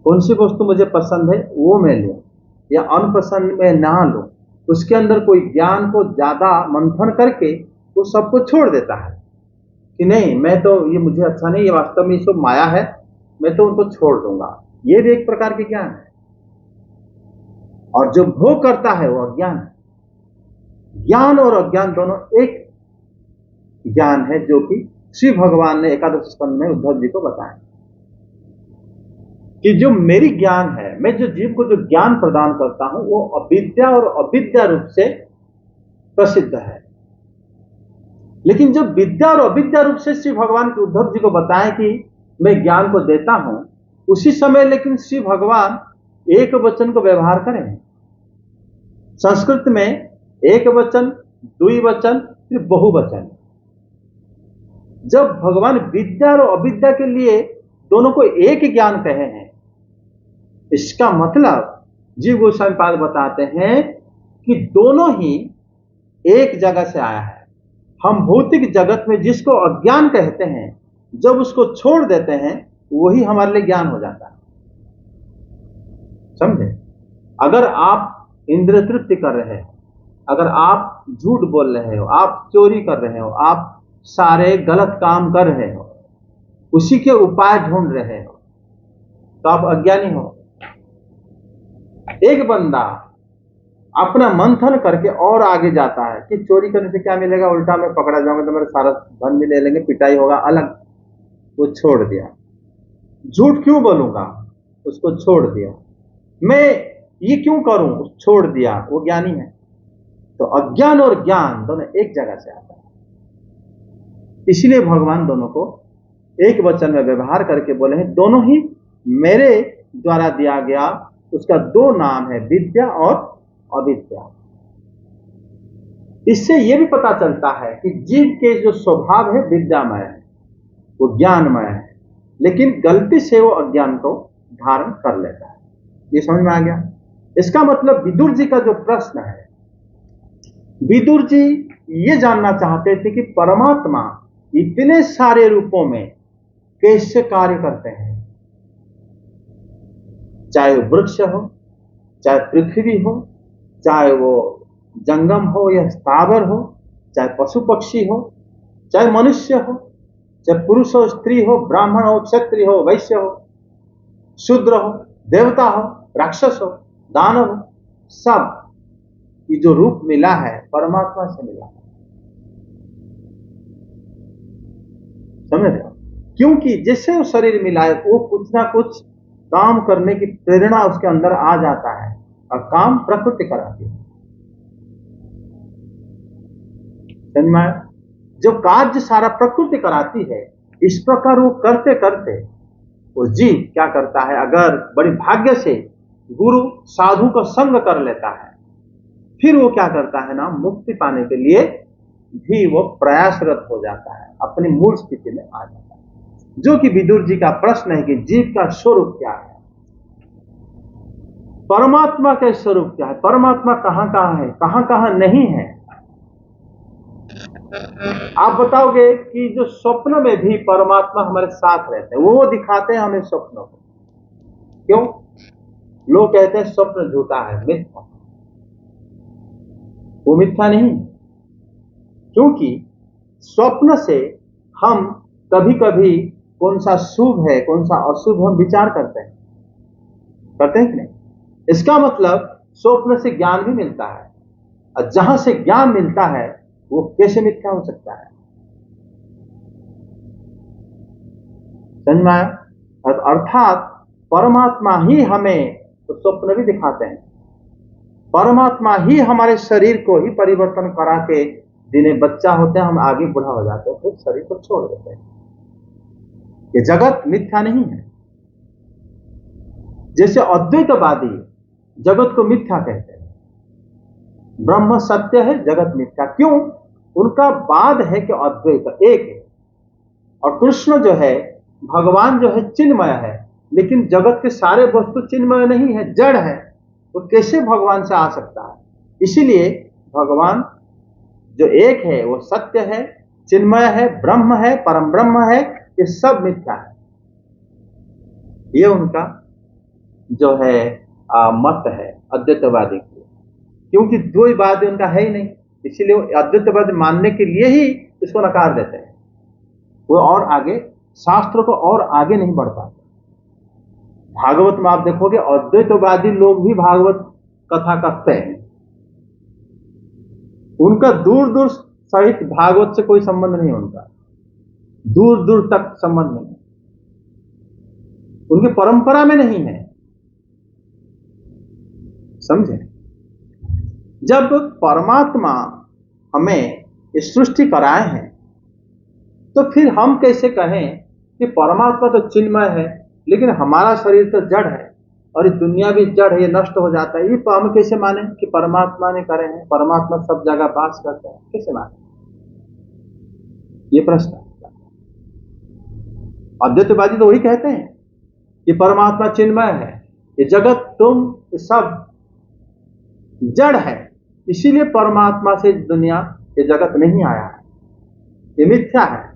कौन सी वस्तु मुझे पसंद है वो मैं लूं, या अनपसंद में ना लूं। उसके अंदर कोई ज्ञान को ज्यादा मंथन करके वो सबको छोड़ देता है कि नहीं, मैं तो ये मुझे अच्छा नहीं, ये वास्तव में ये सब माया है, मैं तो उनको छोड़ दूंगा। ये भी एक प्रकार के ज्ञान है। और जो भोग करता है वो अज्ञान है। ज्ञान और अज्ञान दोनों एक ज्ञान है, जो कि श्री भगवान ने एकादश स्कंद में उद्धव जी को बताया कि जो मेरी ज्ञान है, मैं जो जीव को जो ज्ञान प्रदान करता हूं, वो अविद्या और अविद्या रूप से प्रसिद्ध है। लेकिन जब विद्या और अविद्या रूप से श्री भगवान के उद्धव जी को बताएं कि मैं ज्ञान को देता हूं, उसी समय लेकिन श्री भगवान एक वचन को व्यवहार करें। संस्कृत में एक वचन, द्विवचन, फिर बहुवचन। जब भगवान विद्या और अविद्या के लिए दोनों को एक ज्ञान कहे हैं, इसका मतलब जीव गोस्वामी पाद बताते हैं कि दोनों ही एक जगह से आया है। हम भौतिक जगत में जिसको अज्ञान कहते हैं, जब उसको छोड़ देते हैं, वही हमारे लिए ज्ञान हो जाता है। समझे? अगर आप इंद्रिय तृप्ति कर रहे हो, अगर आप झूठ बोल रहे हो, आप चोरी कर रहे हो, आप सारे गलत काम कर रहे हो, उसी के उपाय ढूंढ रहे हो, तो आप अज्ञानी हो। एक बंदा अपना मंथन करके और आगे जाता है कि चोरी करने से क्या मिलेगा, उल्टा मैं पकड़ा जाऊंगा तो मेरा सारा धन भी ले लेंगे, पिटाई होगा, अलग। वो छोड़ दिया। झूठ क्यों बोलूंगा, उसको छोड़ दिया। मैं ये क्यों करूं, छोड़ दिया। वो ज्ञानी है। तो अज्ञान और ज्ञान दोनों एक जगह से आता है। इसलिए भगवान दोनों को एक वचन में व्यवहार करके बोले हैं, दोनों ही मेरे द्वारा दिया गया। उसका दो नाम है, विद्या और अविद्या। इससे यह भी पता चलता है कि जीव के जो स्वभाव है विद्यामय है, वो ज्ञानमय है, लेकिन गलती से वो अज्ञान को धारण कर लेता है। ये समझ में आ गया? इसका मतलब विदुर जी का जो प्रश्न है, विदुर जी ये जानना चाहते थे कि परमात्मा इतने सारे रूपों में कैसे कार्य करते हैं। चाहे वो वृक्ष हो, चाहे पृथ्वी हो, चाहे वो जंगम हो या स्थावर हो, चाहे पशु पक्षी हो, चाहे मनुष्य हो, चाहे पुरुष हो, स्त्री हो, ब्राह्मण हो, क्षत्रिय हो, वैश्य हो, शूद्र हो, देवता हो, राक्षस हो, दानव हो, सब ये जो रूप मिला है परमात्मा से मिला है। समझ रहे हो? क्योंकि जैसे वो शरीर मिला है, वो कुछ ना कुछ काम करने की प्रेरणा उसके अंदर आ जाता है, और काम प्रकृति कराती है। जो कार्य सारा प्रकृति कराती है, इस प्रकार वो करते करते वो जीव क्या करता है, अगर बड़ी भाग्य से गुरु साधु का संग कर लेता है, फिर वो क्या करता है ना, मुक्ति पाने के लिए भी वो प्रयासरत हो जाता है, अपनी मूल स्थिति में आ जाता है। जो कि विदुर जी का प्रश्न है कि जीव का स्वरूप क्या है, परमात्मा का स्वरूप क्या है, परमात्मा कहां कहां है, कहां कहां नहीं है। आप बताओगे कि जो स्वप्न में भी परमात्मा हमारे साथ रहते हैं, वो दिखाते हैं हमें स्वप्नों को। क्यों? लोग कहते हैं स्वप्न झूठा है, मिथ्या। वो मिथ्या नहीं, क्योंकि स्वप्न से हम कभी कभी कौन सा शुभ है कौन सा अशुभ हम विचार करते हैं कि नहीं। इसका मतलब स्वप्न से ज्ञान भी मिलता है, और जहां से ज्ञान मिलता है वो कैसे मिथ्या हो सकता है। समझ में आया? अर्थात परमात्मा ही हमें तो स्वप्न भी दिखाते हैं, परमात्मा ही हमारे शरीर को ही परिवर्तन करा के दिने बच्चा होते हैं, हम आगे बूढ़ा हो जाते हैं, फिर शरीर को छोड़ देते हैं। ये जगत मिथ्या नहीं है। जैसे अद्वैतवादी जगत को मिथ्या कहते हैं, ब्रह्म सत्य है, जगत मिथ्या। क्यों? उनका वाद है कि अद्वैत एक है, और कृष्ण जो है, भगवान जो है, चिन्मय है, लेकिन जगत के सारे वस्तु चिन्मय नहीं है, जड़ है, तो कैसे भगवान से आ सकता है? इसीलिए भगवान जो एक है वो सत्य है, चिन्मय है, ब्रह्म है, परम ब्रह्म है, ये सब मिथ्या है। ये उनका जो है मत है अद्वैतवादी की, क्योंकि द्वैतवादी उनका है ही नहीं, इसीलिए वो अद्वैतवादी मानने के लिए ही इसको नकार देते हैं। वो और आगे शास्त्र को और आगे नहीं बढ़ पाते। भागवत में आप देखोगे अद्वैतवादी लोग भी भागवत कथा कहते हैं, उनका दूर दूर सहित भागवत से कोई संबंध नहीं, उनका दूर दूर तक संबंध नहीं, उनकी परंपरा में नहीं है। समझे? जब परमात्मा हमें इस सृष्टि कराए हैं, तो फिर हम कैसे कहें कि परमात्मा तो चिन्मय है, लेकिन हमारा शरीर तो जड़ है और इस दुनिया भी जड़ है, ये नष्ट हो जाता है। ये हम कैसे माने कि परमात्मा ने करे हैं? परमात्मा सब जगह वास करते हैं, कैसे माने? ये प्रश्न है। अद्वैतवादी तो वही कहते हैं कि परमात्मा चिन्मय है, ये जगत तुम सब जड़ है, इसीलिए परमात्मा से दुनिया, ये जगत नहीं आया है, ये मिथ्या है।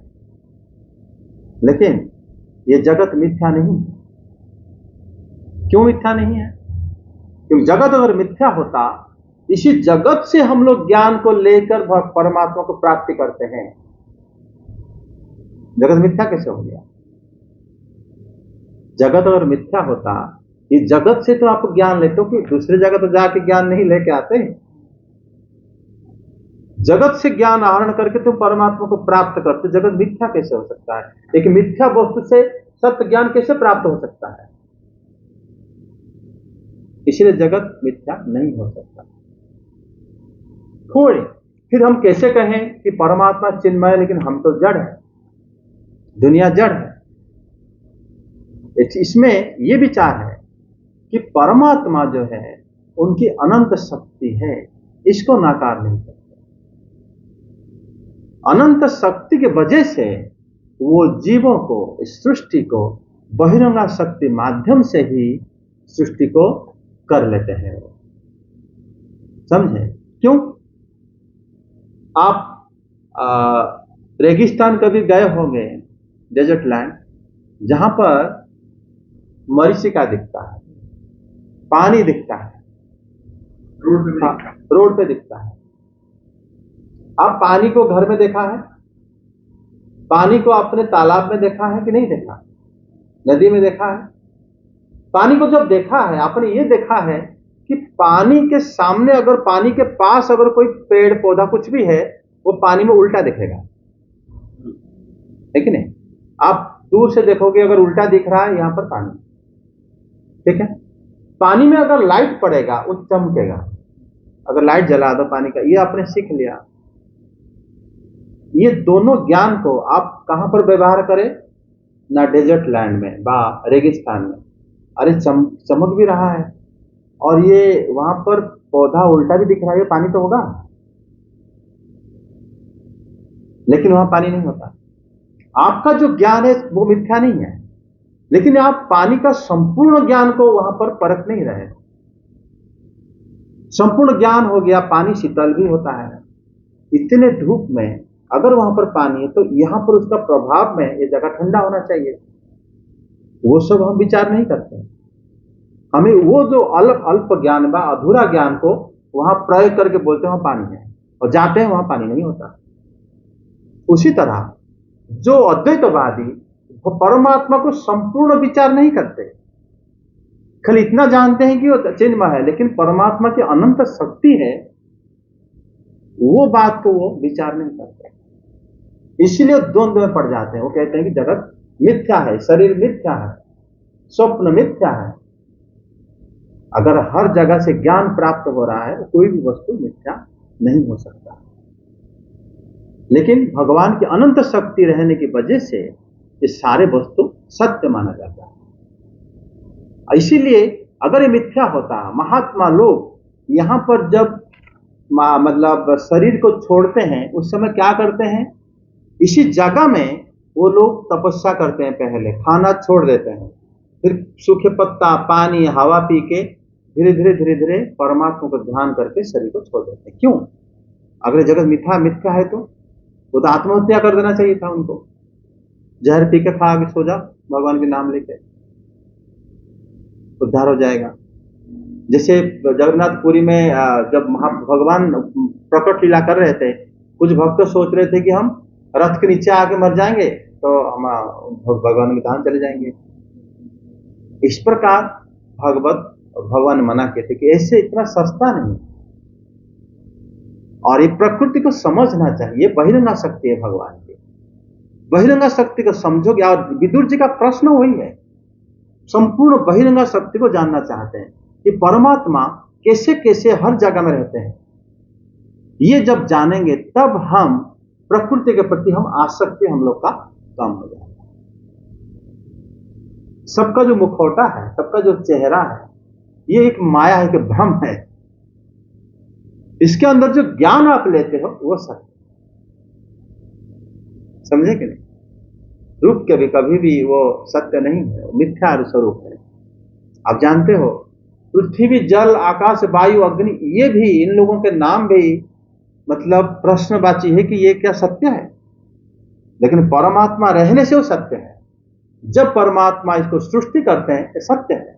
लेकिन ये जगत मिथ्या नहीं है। क्यों मिथ्या नहीं है? क्योंकि जगत अगर मिथ्या होता, इसी जगत से हम लोग ज्ञान को लेकर परमात्मा को प्राप्ति करते हैं। जगत मिथ्या कैसे हो गया? जगत अगर मिथ्या होता, इस जगत से तो आप ज्ञान लेते हो, कि दूसरे जगह तो जाके ज्ञान नहीं लेके आते। जगत से ज्ञान आहरण करके तुम परमात्मा को प्राप्त करते। जगत मिथ्या कैसे हो सकता है? एक मिथ्या वस्तु से सत्य ज्ञान कैसे प्राप्त हो सकता है? इसलिए जगत मिथ्या नहीं हो सकता। थोड़े फिर हम कैसे कहें कि परमात्मा चिन्मय है, लेकिन हम तो जड़ है, दुनिया जड़ है? इसमें यह विचार है कि परमात्मा जो है उनकी अनंत शक्ति है, इसको नाकार नहीं सकते। अनंत शक्ति की वजह से वो जीवों को, इस सृष्टि को बहिरंगा शक्ति माध्यम से ही सृष्टि को कर लेते हैं। समझे? क्यों? आप रेगिस्तान कभी गए होंगे, डेजर्ट लैंड, जहां पर मरीचिका दिखता है, पानी दिखता है, रोड पे दिखता है। आप पानी को घर में देखा है? पानी को अपने तालाब में देखा है कि नहीं देखा? नदी में देखा है? पानी को जब देखा है, आपने ये देखा है कि पानी के सामने, अगर पानी के पास अगर कोई पेड़ पौधा कुछ भी है, वो पानी में उल्टा दिखेगा, है कि नहीं? आप दूर से देखोगे, अगर उल्टा दिख रहा है यहां पर पानी, ठीक है? पानी में अगर लाइट पड़ेगा वो चमकेगा। अगर लाइट जला दो पानी का, ये आपने सीख लिया। ये दोनों ज्ञान को आप कहां पर व्यवहार करें? ना डेजर्ट लैंड में, रेगिस्तान में। अरे चमक भी रहा है, और ये वहां पर पौधा उल्टा भी दिख रहा है, ये पानी तो होगा, लेकिन वहां पानी नहीं होता। आपका जो ज्ञान है वो मिथ्या नहीं है, लेकिन आप पानी का संपूर्ण ज्ञान को वहां पर परख नहीं रहे। संपूर्ण ज्ञान हो गया, पानी शीतल भी होता है। इतने धूप में अगर वहां पर पानी है, तो यहां पर उसका प्रभाव में ये जगह ठंडा होना चाहिए। वो सब हम विचार नहीं करते। हमें वो जो अल्प ज्ञान बा, अधूरा ज्ञान को वहां प्रयोग करके बोलते हैं वहां पानी है, और जाते हैं वहां पानी नहीं होता। उसी तरह जो अद्वैतवादी, वो परमात्मा को संपूर्ण विचार नहीं करते, खाली इतना जानते हैं कि वो चिन्मय है, लेकिन परमात्मा की अनंत शक्ति है, वो बात को वो विचार नहीं करते। इसलिए द्वंद्व में पड़ जाते हैं। वो कहते हैं कि जगत मिथ्या है, शरीर मिथ्या है, स्वप्न मिथ्या है। अगर हर जगह से ज्ञान प्राप्त हो रहा है, तो कोई भी वस्तु मिथ्या नहीं हो सकता। लेकिन भगवान की अनंत शक्ति रहने की वजह से ये सारे वस्तु सत्य माना जाता है। इसीलिए अगर ये मिथ्या होता, महात्मा लोग यहाँ पर जब मतलब शरीर को छोड़ते हैं उस समय क्या करते हैं, इसी जगह में वो लोग तपस्या करते हैं, पहले खाना छोड़ देते हैं, फिर सूखे पत्ता, पानी, हवा पी के धीरे धीरे परमात्मा को ध्यान करके शरीर को छोड़ देते हैं। क्यों? अगर जगत मिथ्या है तो वो तो आत्महत्या कर देना चाहिए था उनको, जहर पी के खा के सो जा, भगवान के नाम लेके उद्धार हो जाएगा। जैसे जगन्नाथपुरी में जब भगवान प्रकट लीला कर रहे थे, कुछ भक्त सोच रहे थे कि हम रथ के नीचे आके मर जाएंगे तो हम भगवान के धाम चले जाएंगे। इस प्रकार भगवान मना कहते कि ऐसे इतना सस्ता नहीं, और ये प्रकृति को समझना चाहिए। बहिरंगा शक्ति है भगवान की, बहिरंगा शक्ति को समझोगे। और विदुर जी का प्रश्न वही है, संपूर्ण बहिरंगा शक्ति को जानना चाहते हैं कि परमात्मा कैसे कैसे हर जगह में रहते हैं। ये जब जानेंगे तब हम प्रकृति के प्रति हम आसक्ति हम लोग का कम हो जाएगा। सबका जो मुखौटा है, सबका जो चेहरा है, ये एक माया है, कि भ्रम है। इसके अंदर जो ज्ञान आप लेते हो वो सत्य, समझे कि नहीं? रूप के भी कभी भी वो सत्य नहीं है, वो मिथ्या स्वरूप है। आप जानते हो पृथ्वी, जल, आकाश, वायु, अग्नि, ये भी, इन लोगों के नाम भी मतलब प्रश्नवाची है कि ये क्या सत्य है? लेकिन परमात्मा रहने से वो सत्य है। जब परमात्मा इसको सृष्टि करते हैं ये सत्य है,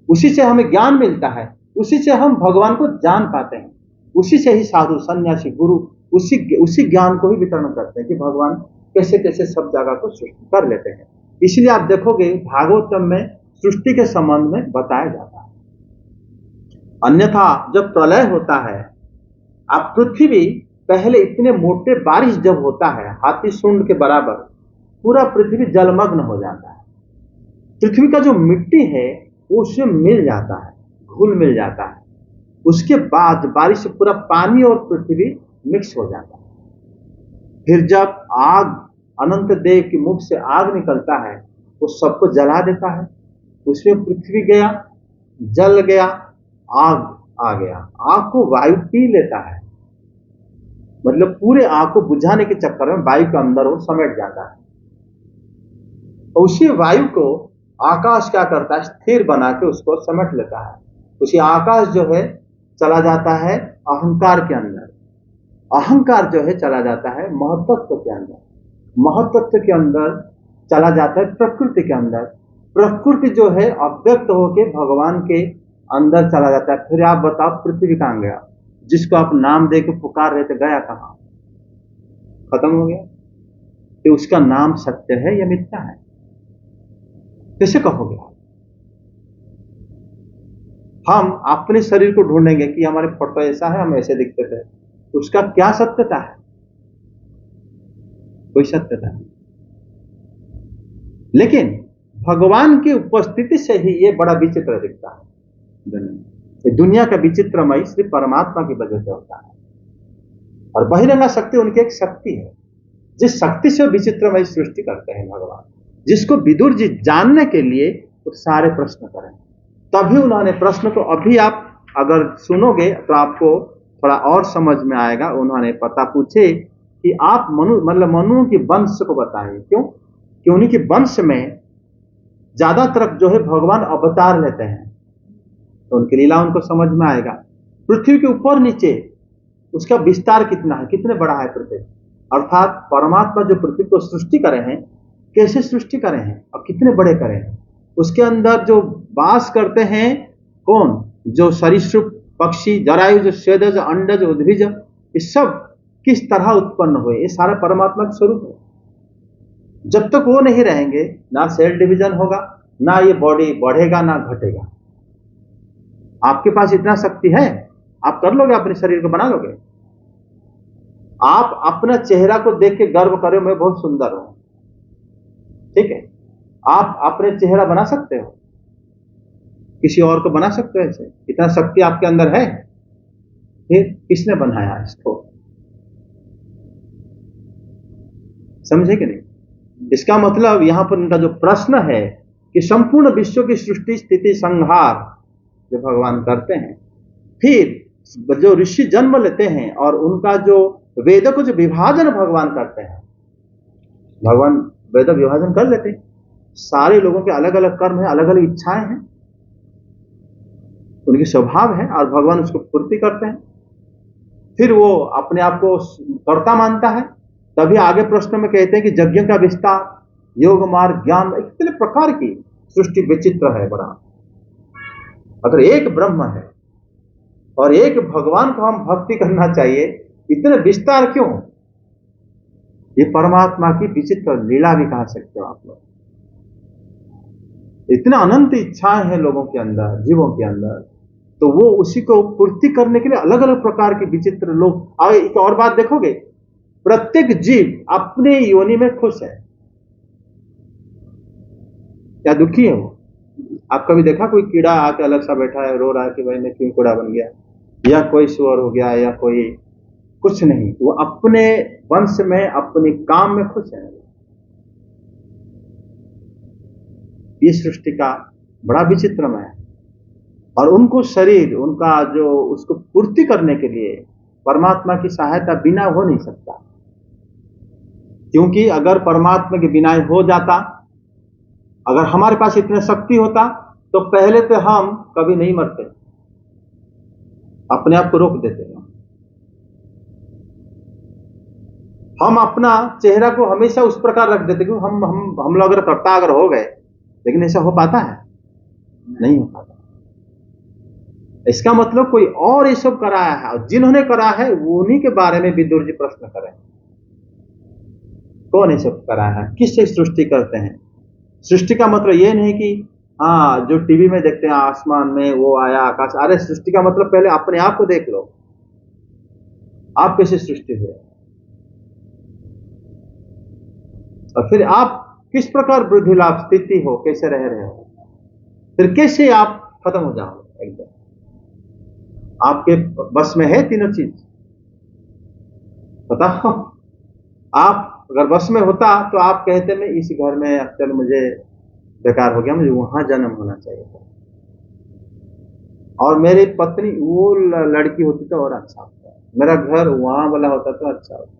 उसी से हमें ज्ञान मिलता है, उसी से हम भगवान को जान पाते हैं, उसी से ही साधु, सन्यासी, गुरु उसी ज्ञान को ही वितरण करते हैं कि भगवान कैसे कैसे सब जगह को सृष्टि कर लेते हैं। इसलिए आप देखोगे भागवतम में सृष्टि के संबंध में बताया जाता है। अन्यथा जब प्रलय होता है, आप पृथ्वी पहले इतने मोटे बारिश जब होता है, हाथी सूंड के बराबर, पूरा पृथ्वी जलमग्न हो जाता है। पृथ्वी का जो मिट्टी है वो उससे मिल जाता है, घुल मिल जाता है। उसके बाद बारिश से पूरा पानी और पृथ्वी मिक्स हो जाता है। फिर जब आग, अनंत देव के मुख से आग निकलता है, वो सबको जला देता है। उसमें पृथ्वी गया, जल गया, आग आ गया। आग को वायु पी लेता है, मतलब पूरे आग को बुझाने के चक्कर में वायु के अंदर वो समेट जाता है। तो उसी वायु को आकाश क्या करता है, स्थिर बना के उसको समेट लेता है। उसी आकाश जो है चला जाता है अहंकार के अंदर, अहंकार जो है चला जाता है महत्त्व के अंदर, महत्त्व के अंदर चला जाता है प्रकृति के अंदर, प्रकृति जो है अव्यक्त होके भगवान के अंदर चला जाता है। फिर आप बताओ पृथ्वी कहां गया? जिसको आप नाम दे के पुकार रहे थे, गया कहां? खत्म हो गया। तो उसका नाम सत्य है या मिथ्या है? कैसे कहोगे? हम अपने शरीर को ढूंढेंगे कि हमारे फोटो ऐसा है, हम ऐसे दिखते थे, उसका क्या सत्यता है? कोई सत्यता नहीं। लेकिन भगवान की उपस्थिति से ही ये बड़ा विचित्र दिखता है। ये दुनिया का विचित्रमय सिर्फ परमात्मा की वजह से होता है। और बहिरंगा शक्ति उनकी एक शक्ति है, जिस शक्ति से विचित्रमय सृष्टि करते हैं भगवान, जिसको विदुर जी जानने के लिए वो सारे प्रश्न करें। तभी उन्होंने प्रश्न को, अभी आप अगर सुनोगे तो आपको थोड़ा और समझ में आएगा। उन्होंने पता पूछे कि आप मनु की वंश को बताएं। क्यों? कि उन्हीं के वंश में ज्यादातर जो है भगवान अवतार लेते हैं, तो उनकी लीला उनको समझ में आएगा। पृथ्वी के ऊपर नीचे उसका विस्तार कितना है, कितने बड़ा है पृथ्वी, अर्थात परमात्मा जो पृथ्वी को सृष्टि करे हैं, कैसे सृष्टि करे हैं और कितने बड़े करे हैं। उसके अंदर जो वास करते हैं कौन? जो सरीसृप, पक्षी, जरायु, स्वेदज, अंडज, उद्भिज, ये सब किस तरह उत्पन्न हुए, ये सारा परमात्मा का स्वरूप है। जब तक वो नहीं रहेंगे, ना सेल डिवीजन होगा, ना ये बॉडी बढ़ेगा, ना घटेगा। आपके पास इतना शक्ति है, आप कर लोगे, अपने शरीर को बना लोगे। आप अपना चेहरा को देख के गर्व करो, मैं बहुत सुंदर हूं, ठीक है? आप अपने चेहरा बना सकते हो, किसी और को बना सकते हो ऐसे? इतना शक्ति आपके अंदर है, फिर किसने बनाया इसको? समझे कि नहीं? इसका मतलब यहां पर उनका जो प्रश्न है कि संपूर्ण विश्व की सृष्टि स्थिति संहार जो भगवान करते हैं, फिर जो ऋषि जन्म लेते हैं और उनका जो वेदों को जो विभाजन भगवान करते हैं, भगवान वेद विभाजन कर लेते हैं। सारे लोगों के अलग अलग कर्म है, अलग अलग इच्छाएं हैं, उनके स्वभाव है, और भगवान उसको पूर्ति करते हैं। फिर वो अपने आप को कर्ता मानता है। तभी आगे प्रश्न में कहते हैं कि यज्ञ का विस्तार, योग मार्ग, ज्ञान, इतने प्रकार की सृष्टि विचित्र है बड़ा। अगर एक ब्रह्म है और एक भगवान को हम भक्ति करना चाहिए, इतने विस्तार क्यों? ये परमात्मा की विचित्र लीला भी कह सकते हो आप लोग। इतना अनंत इच्छाएं हैं लोगों के अंदर, जीवों के अंदर, तो वो उसी को पूर्ति करने के लिए अलग अलग प्रकार के विचित्र लोग। और एक और बात देखोगे, प्रत्येक जीव अपने योनि में खुश है या दुखी है वो? आप कभी देखा कोई कीड़ा आके अलग सा बैठा है, रो रहा है कि भाई मैं क्यों कीड़ा बन गया, या कोई सुअर हो गया, या कोई कुछ नहीं, वो अपने वंश में अपने काम में खुश है। ये सृष्टि का बड़ा विचित्रमय है। और उनको शरीर, उनका जो उसको पूर्ति करने के लिए परमात्मा की सहायता बिना हो नहीं सकता, क्योंकि अगर परमात्मा के बिना हो जाता, अगर हमारे पास इतनी शक्ति होता, तो पहले तो हम कभी नहीं मरते, अपने आप को रोक देते हैं। हम अपना चेहरा को हमेशा उस प्रकार रख देते कि हम लोग अगर करता अगर हो गए, लेकिन ऐसा हो पाता है? नहीं हो पाता। इसका मतलब कोई और ये सब कराया है, और जिन्होंने करा है वो उन्हीं के बारे में विदुर जी प्रश्न करें। कौन ये सब कराया है? किससे सृष्टि करते हैं? सृष्टि का मतलब ये नहीं कि हाँ जो टीवी में देखते हैं आसमान में वो आया आकाश। अरे सृष्टि का मतलब पहले अपने आप को देख लो, आप कैसे सृष्टि हुए, और फिर आप किस प्रकार वृद्धि लाभ स्थिति हो, कैसे रह रहे हो, फिर कैसे आप खत्म हो जाओगे एकदम। आपके बस में है तीनों चीज? बताओ, आप अगर बस में होता तो आप कहते मैं इस घर में चल मुझे बेकार हो गया, मुझे वहां जन्म होना चाहिए था, और मेरी पत्नी वो लड़की होती तो और अच्छा होता, मेरा घर वहां वाला होता तो अच्छा होता,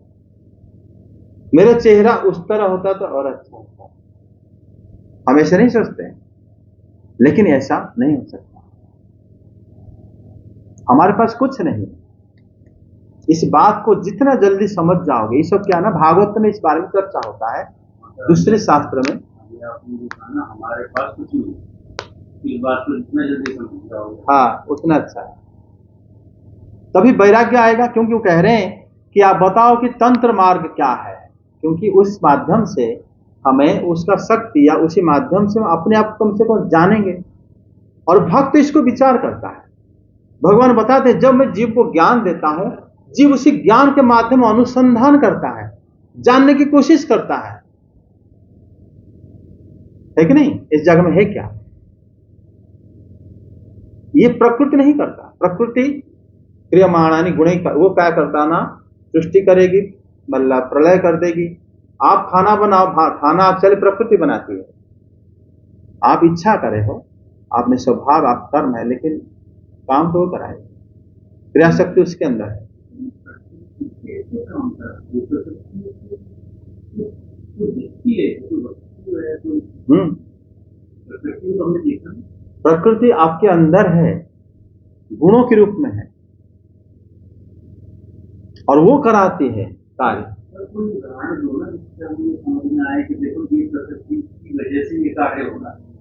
मेरा चेहरा उस तरह होता तो और अच्छा होता। हम ऐसे नहीं सोचते हैं, लेकिन ऐसा नहीं हो सकता। हमारे पास कुछ नहीं। इस बात को जितना जल्दी समझ जाओगे, ये सब क्या ना, भागवत में इस बारे में चर्चा होता है, दूसरे शास्त्र में। हमारे पास कुछ नहीं, इस बात को जितना जल्दी समझ जाओगे, हाँ उतना अच्छा है। तभी वैराग्य आएगा, क्योंकि वो कह रहे हैं कि आप बताओ कि तंत्र मार्ग क्या है, क्योंकि उस माध्यम से हमें उसका शक्ति, या उसी माध्यम से हम अपने आप कम से कम जानेंगे। और भक्त इसको विचार करता है। भगवान बताते हैं जब मैं जीव को ज्ञान देता हूं, जीव उसी ज्ञान के माध्यम अनुसंधान करता है, जानने की कोशिश करता है कि नहीं? इस जगह में है क्या? ये प्रकृति नहीं करता। प्रकृति क्रियमाणानि गुणे, वो क्या करता ना, सृष्टि करेगी, मतलब प्रलय कर देगी। आप खाना बनाओ, खाना आप चले, प्रकृति बनाती है। आप इच्छा करे हो, आप में स्वभाव, आप कर्म है, लेकिन काम तो वो कराएगा, क्रिया शक्ति उसके अंदर है। प्रकृति आपके अंदर है, गुणों के रूप में है, और वो कराती है कार्य।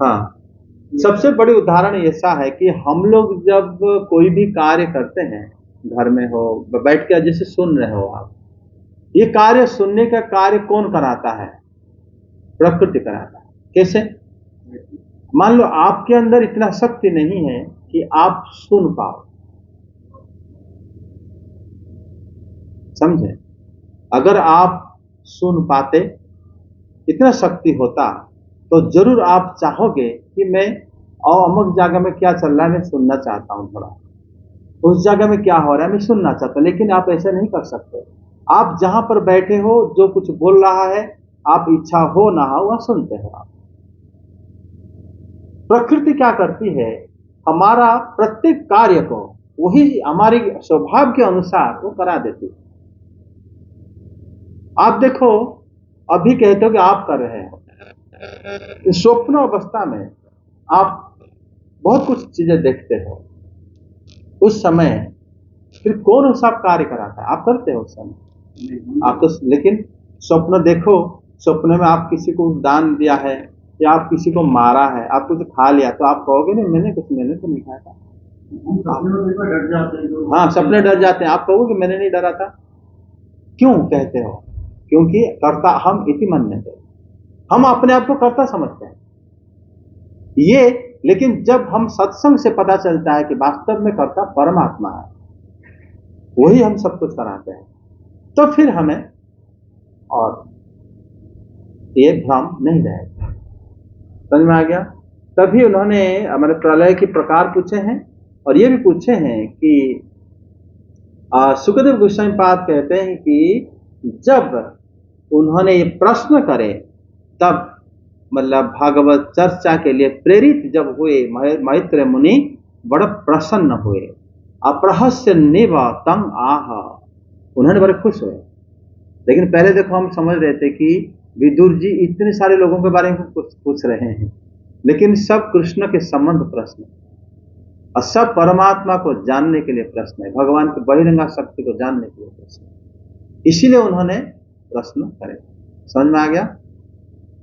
हाँ, सबसे बड़ी उदाहरण ऐसा है कि हम लोग जब कोई भी कार्य करते हैं, घर में हो, बैठ के जैसे सुन रहे हो आप, ये कार्य, सुनने का कार्य कौन कराता है? प्रकृति कराता है। कैसे? मान लो आपके अंदर इतना शक्ति नहीं है कि आप सुन पाओ, समझे? अगर आप सुन पाते, इतना शक्ति होता, तो जरूर आप चाहोगे कि मैं अमुक जगह में क्या चल रहा है मैं सुनना चाहता हूं, थोड़ा उस जगह में क्या हो रहा है मैं सुनना चाहता हूं। लेकिन आप ऐसा नहीं कर सकते। आप जहां पर बैठे हो, जो कुछ बोल रहा है आप इच्छा हो ना हो वह सुनते हो आप। प्रकृति क्या करती है, हमारा प्रत्येक कार्य को वही हमारे स्वभाव के अनुसार वो करा देती है। आप देखो, अभी कहते हो कि आप कर रहे हो, स्वप्न अवस्था में आप बहुत कुछ चीजें देखते हो, उस समय फिर कौन सब कार्य कराता है? आप करते हो उस समय आप तो। लेकिन स्वप्न देखो, स्वप्न में आप किसी को दान दिया है या आप किसी को मारा है, आप कुछ खा लिया, तो आप कहोगे नहीं मैंने तो नहीं खाया था। डर जाते हैं। हाँ, सपने डर जाते हैं, आप कहोगे कि मैंने नहीं डरा था। क्यों कहते हो? क्योंकि कर्ता हम इति मन्यते, हम अपने आप को कर्ता समझते हैं ये। लेकिन जब हम सत्संग से पता चलता है कि वास्तव में कर्ता परमात्मा है, वही हम सब कुछ कराते हैं, तो फिर हमें और ये भ्रम नहीं रहेगा। समझ में आ गया? तभी उन्होंने हमारे प्रलय के प्रकार पूछे हैं, और ये भी पूछे हैं कि सुखदेव गोस्वामी पाद कहते हैं कि जब उन्होंने ये प्रश्न करे, तब मतलब भागवत चर्चा के लिए प्रेरित जब हुए मैत्रेय मुनि बड़ा प्रसन्न हुए। अप्रहस्य निव तम आह, उन्होंने बड़े खुश हुए। लेकिन पहले देखो हम समझ रहे थे कि विदुर जी इतने सारे लोगों के बारे में पूछ रहे हैं, लेकिन सब कृष्ण के संबंध प्रश्न और सब परमात्मा को जानने के लिए प्रश्न है, भगवान की बहिरंगा शक्ति को जानने के लिए प्रश्न, इसीलिए उन्होंने प्रश्न करे। समझ में आ गया?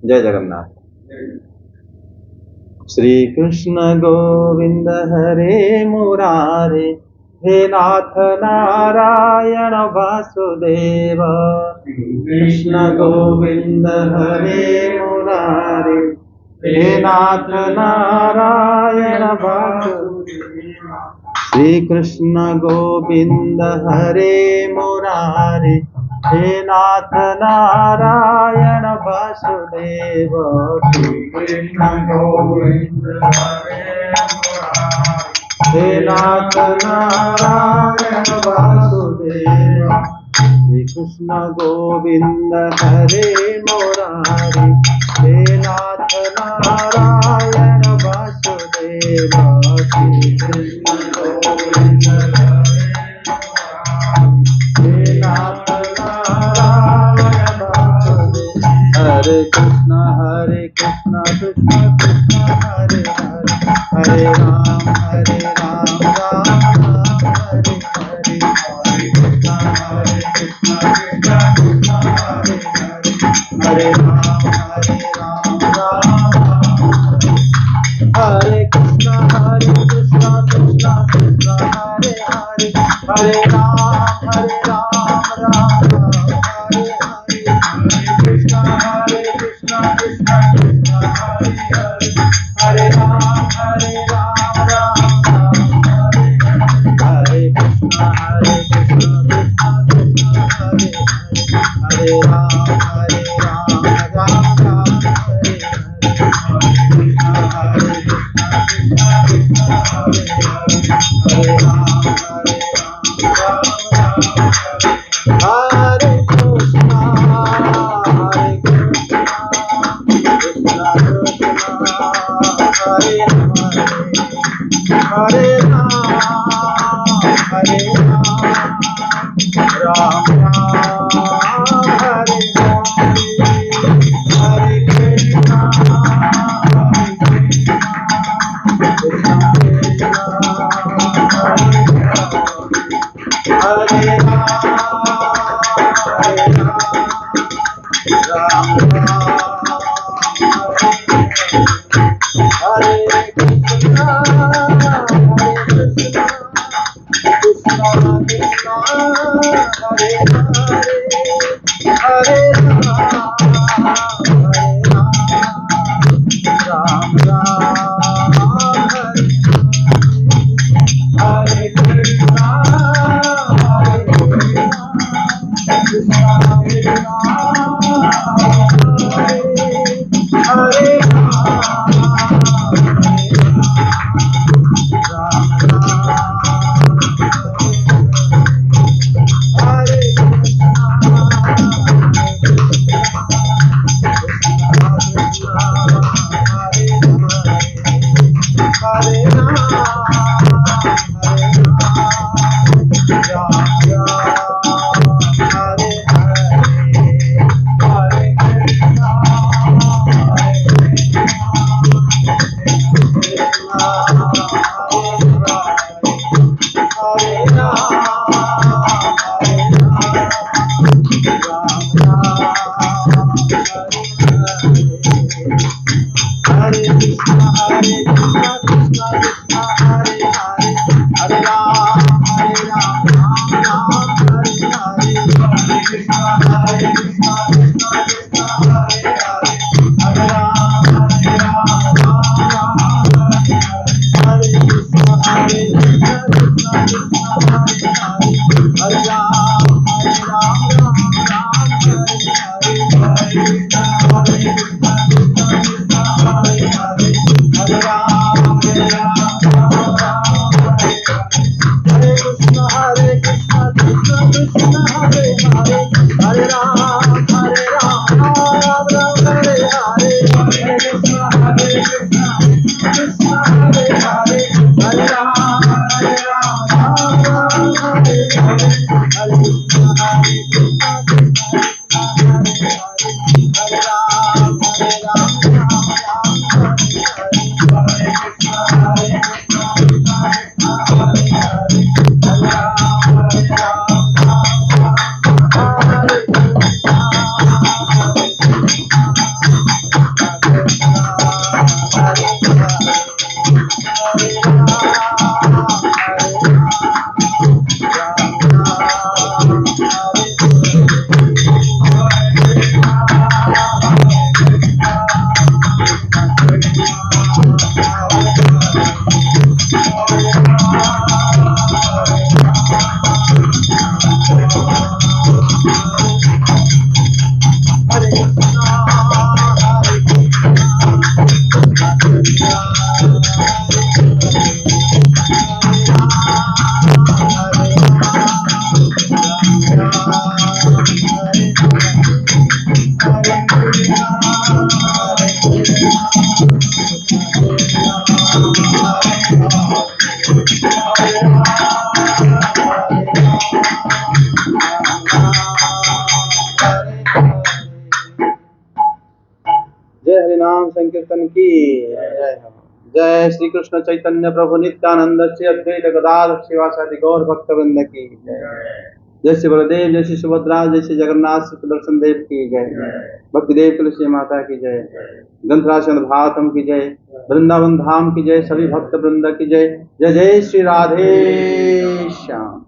जय जगन्नाथ। श्री कृष्ण गोविंद हरे मुरारे, हे नाथ नारायण वासुदेव। कृष्ण गोविंद हरे मुरारे, हे नाथ नारायण वासुदेव। श्री कृष्ण गोविंद हरे मुरारे, हे नाथ नारायण वासुदेव। श्री कृष्ण गोविंद हरे मुरारे, हे नाथ नारायण वासुदेव। श्री कृष्ण गोविंद हरे मुरारे, हे नाथ नारायण वासुदेव। श्री कृष्ण गोविंद हे नाथ नारायण वासुदेव। हरे कृष्ण कृष्ण कृष्ण हरे हरे, हरे राम राम राम हरे हरे। हरे कृष्ण कृष्ण कृष्ण हरे हरे, हरे राम राम राम हरे। कृष्ण कृष्ण कृष्ण हरे हरे, हरे राम राम हरे हरे। हरे कृष्ण कृष्ण कृष्ण हरे हरे, हरे राम राम हरे हरे। हरे कृष्ण कृष्ण कृष्ण हरे हरे, हरे राम राम राम हरे हरे। हरे कृष्ण कृष्ण हरे हरे, हरे राम राम राम हरे हरे। हरे राम हरे राम, राम राम हरे हरे। हरे कृष्णा कृष्णा कृष्णा हरे राम राम राम हरे कृष्णा कृष्णा कृष्णा हरे हरे, हरे राम राम राम हरे हरे। कृष्णा कृष्णा कृष्णा हरे नाम संकीर्तन की जय हो। जय श्री कृष्ण चैतन्य प्रभु नित्यानंद श्री अद्वैत गदाधर शिवासादि गौर भक्त वृंद की जय। जय श्री बलदेव, जय श्री सुभद्रा, जय श्री जगन्नाथ श्री सुदर्शन देव की जय। भक्ति देव तुलसी माता की जय। ग्रंथराज भागवतम की जय। वृंदावन धाम की जय। सभी भक्त वृंद की जय। जय जय श्री राधे श्याम।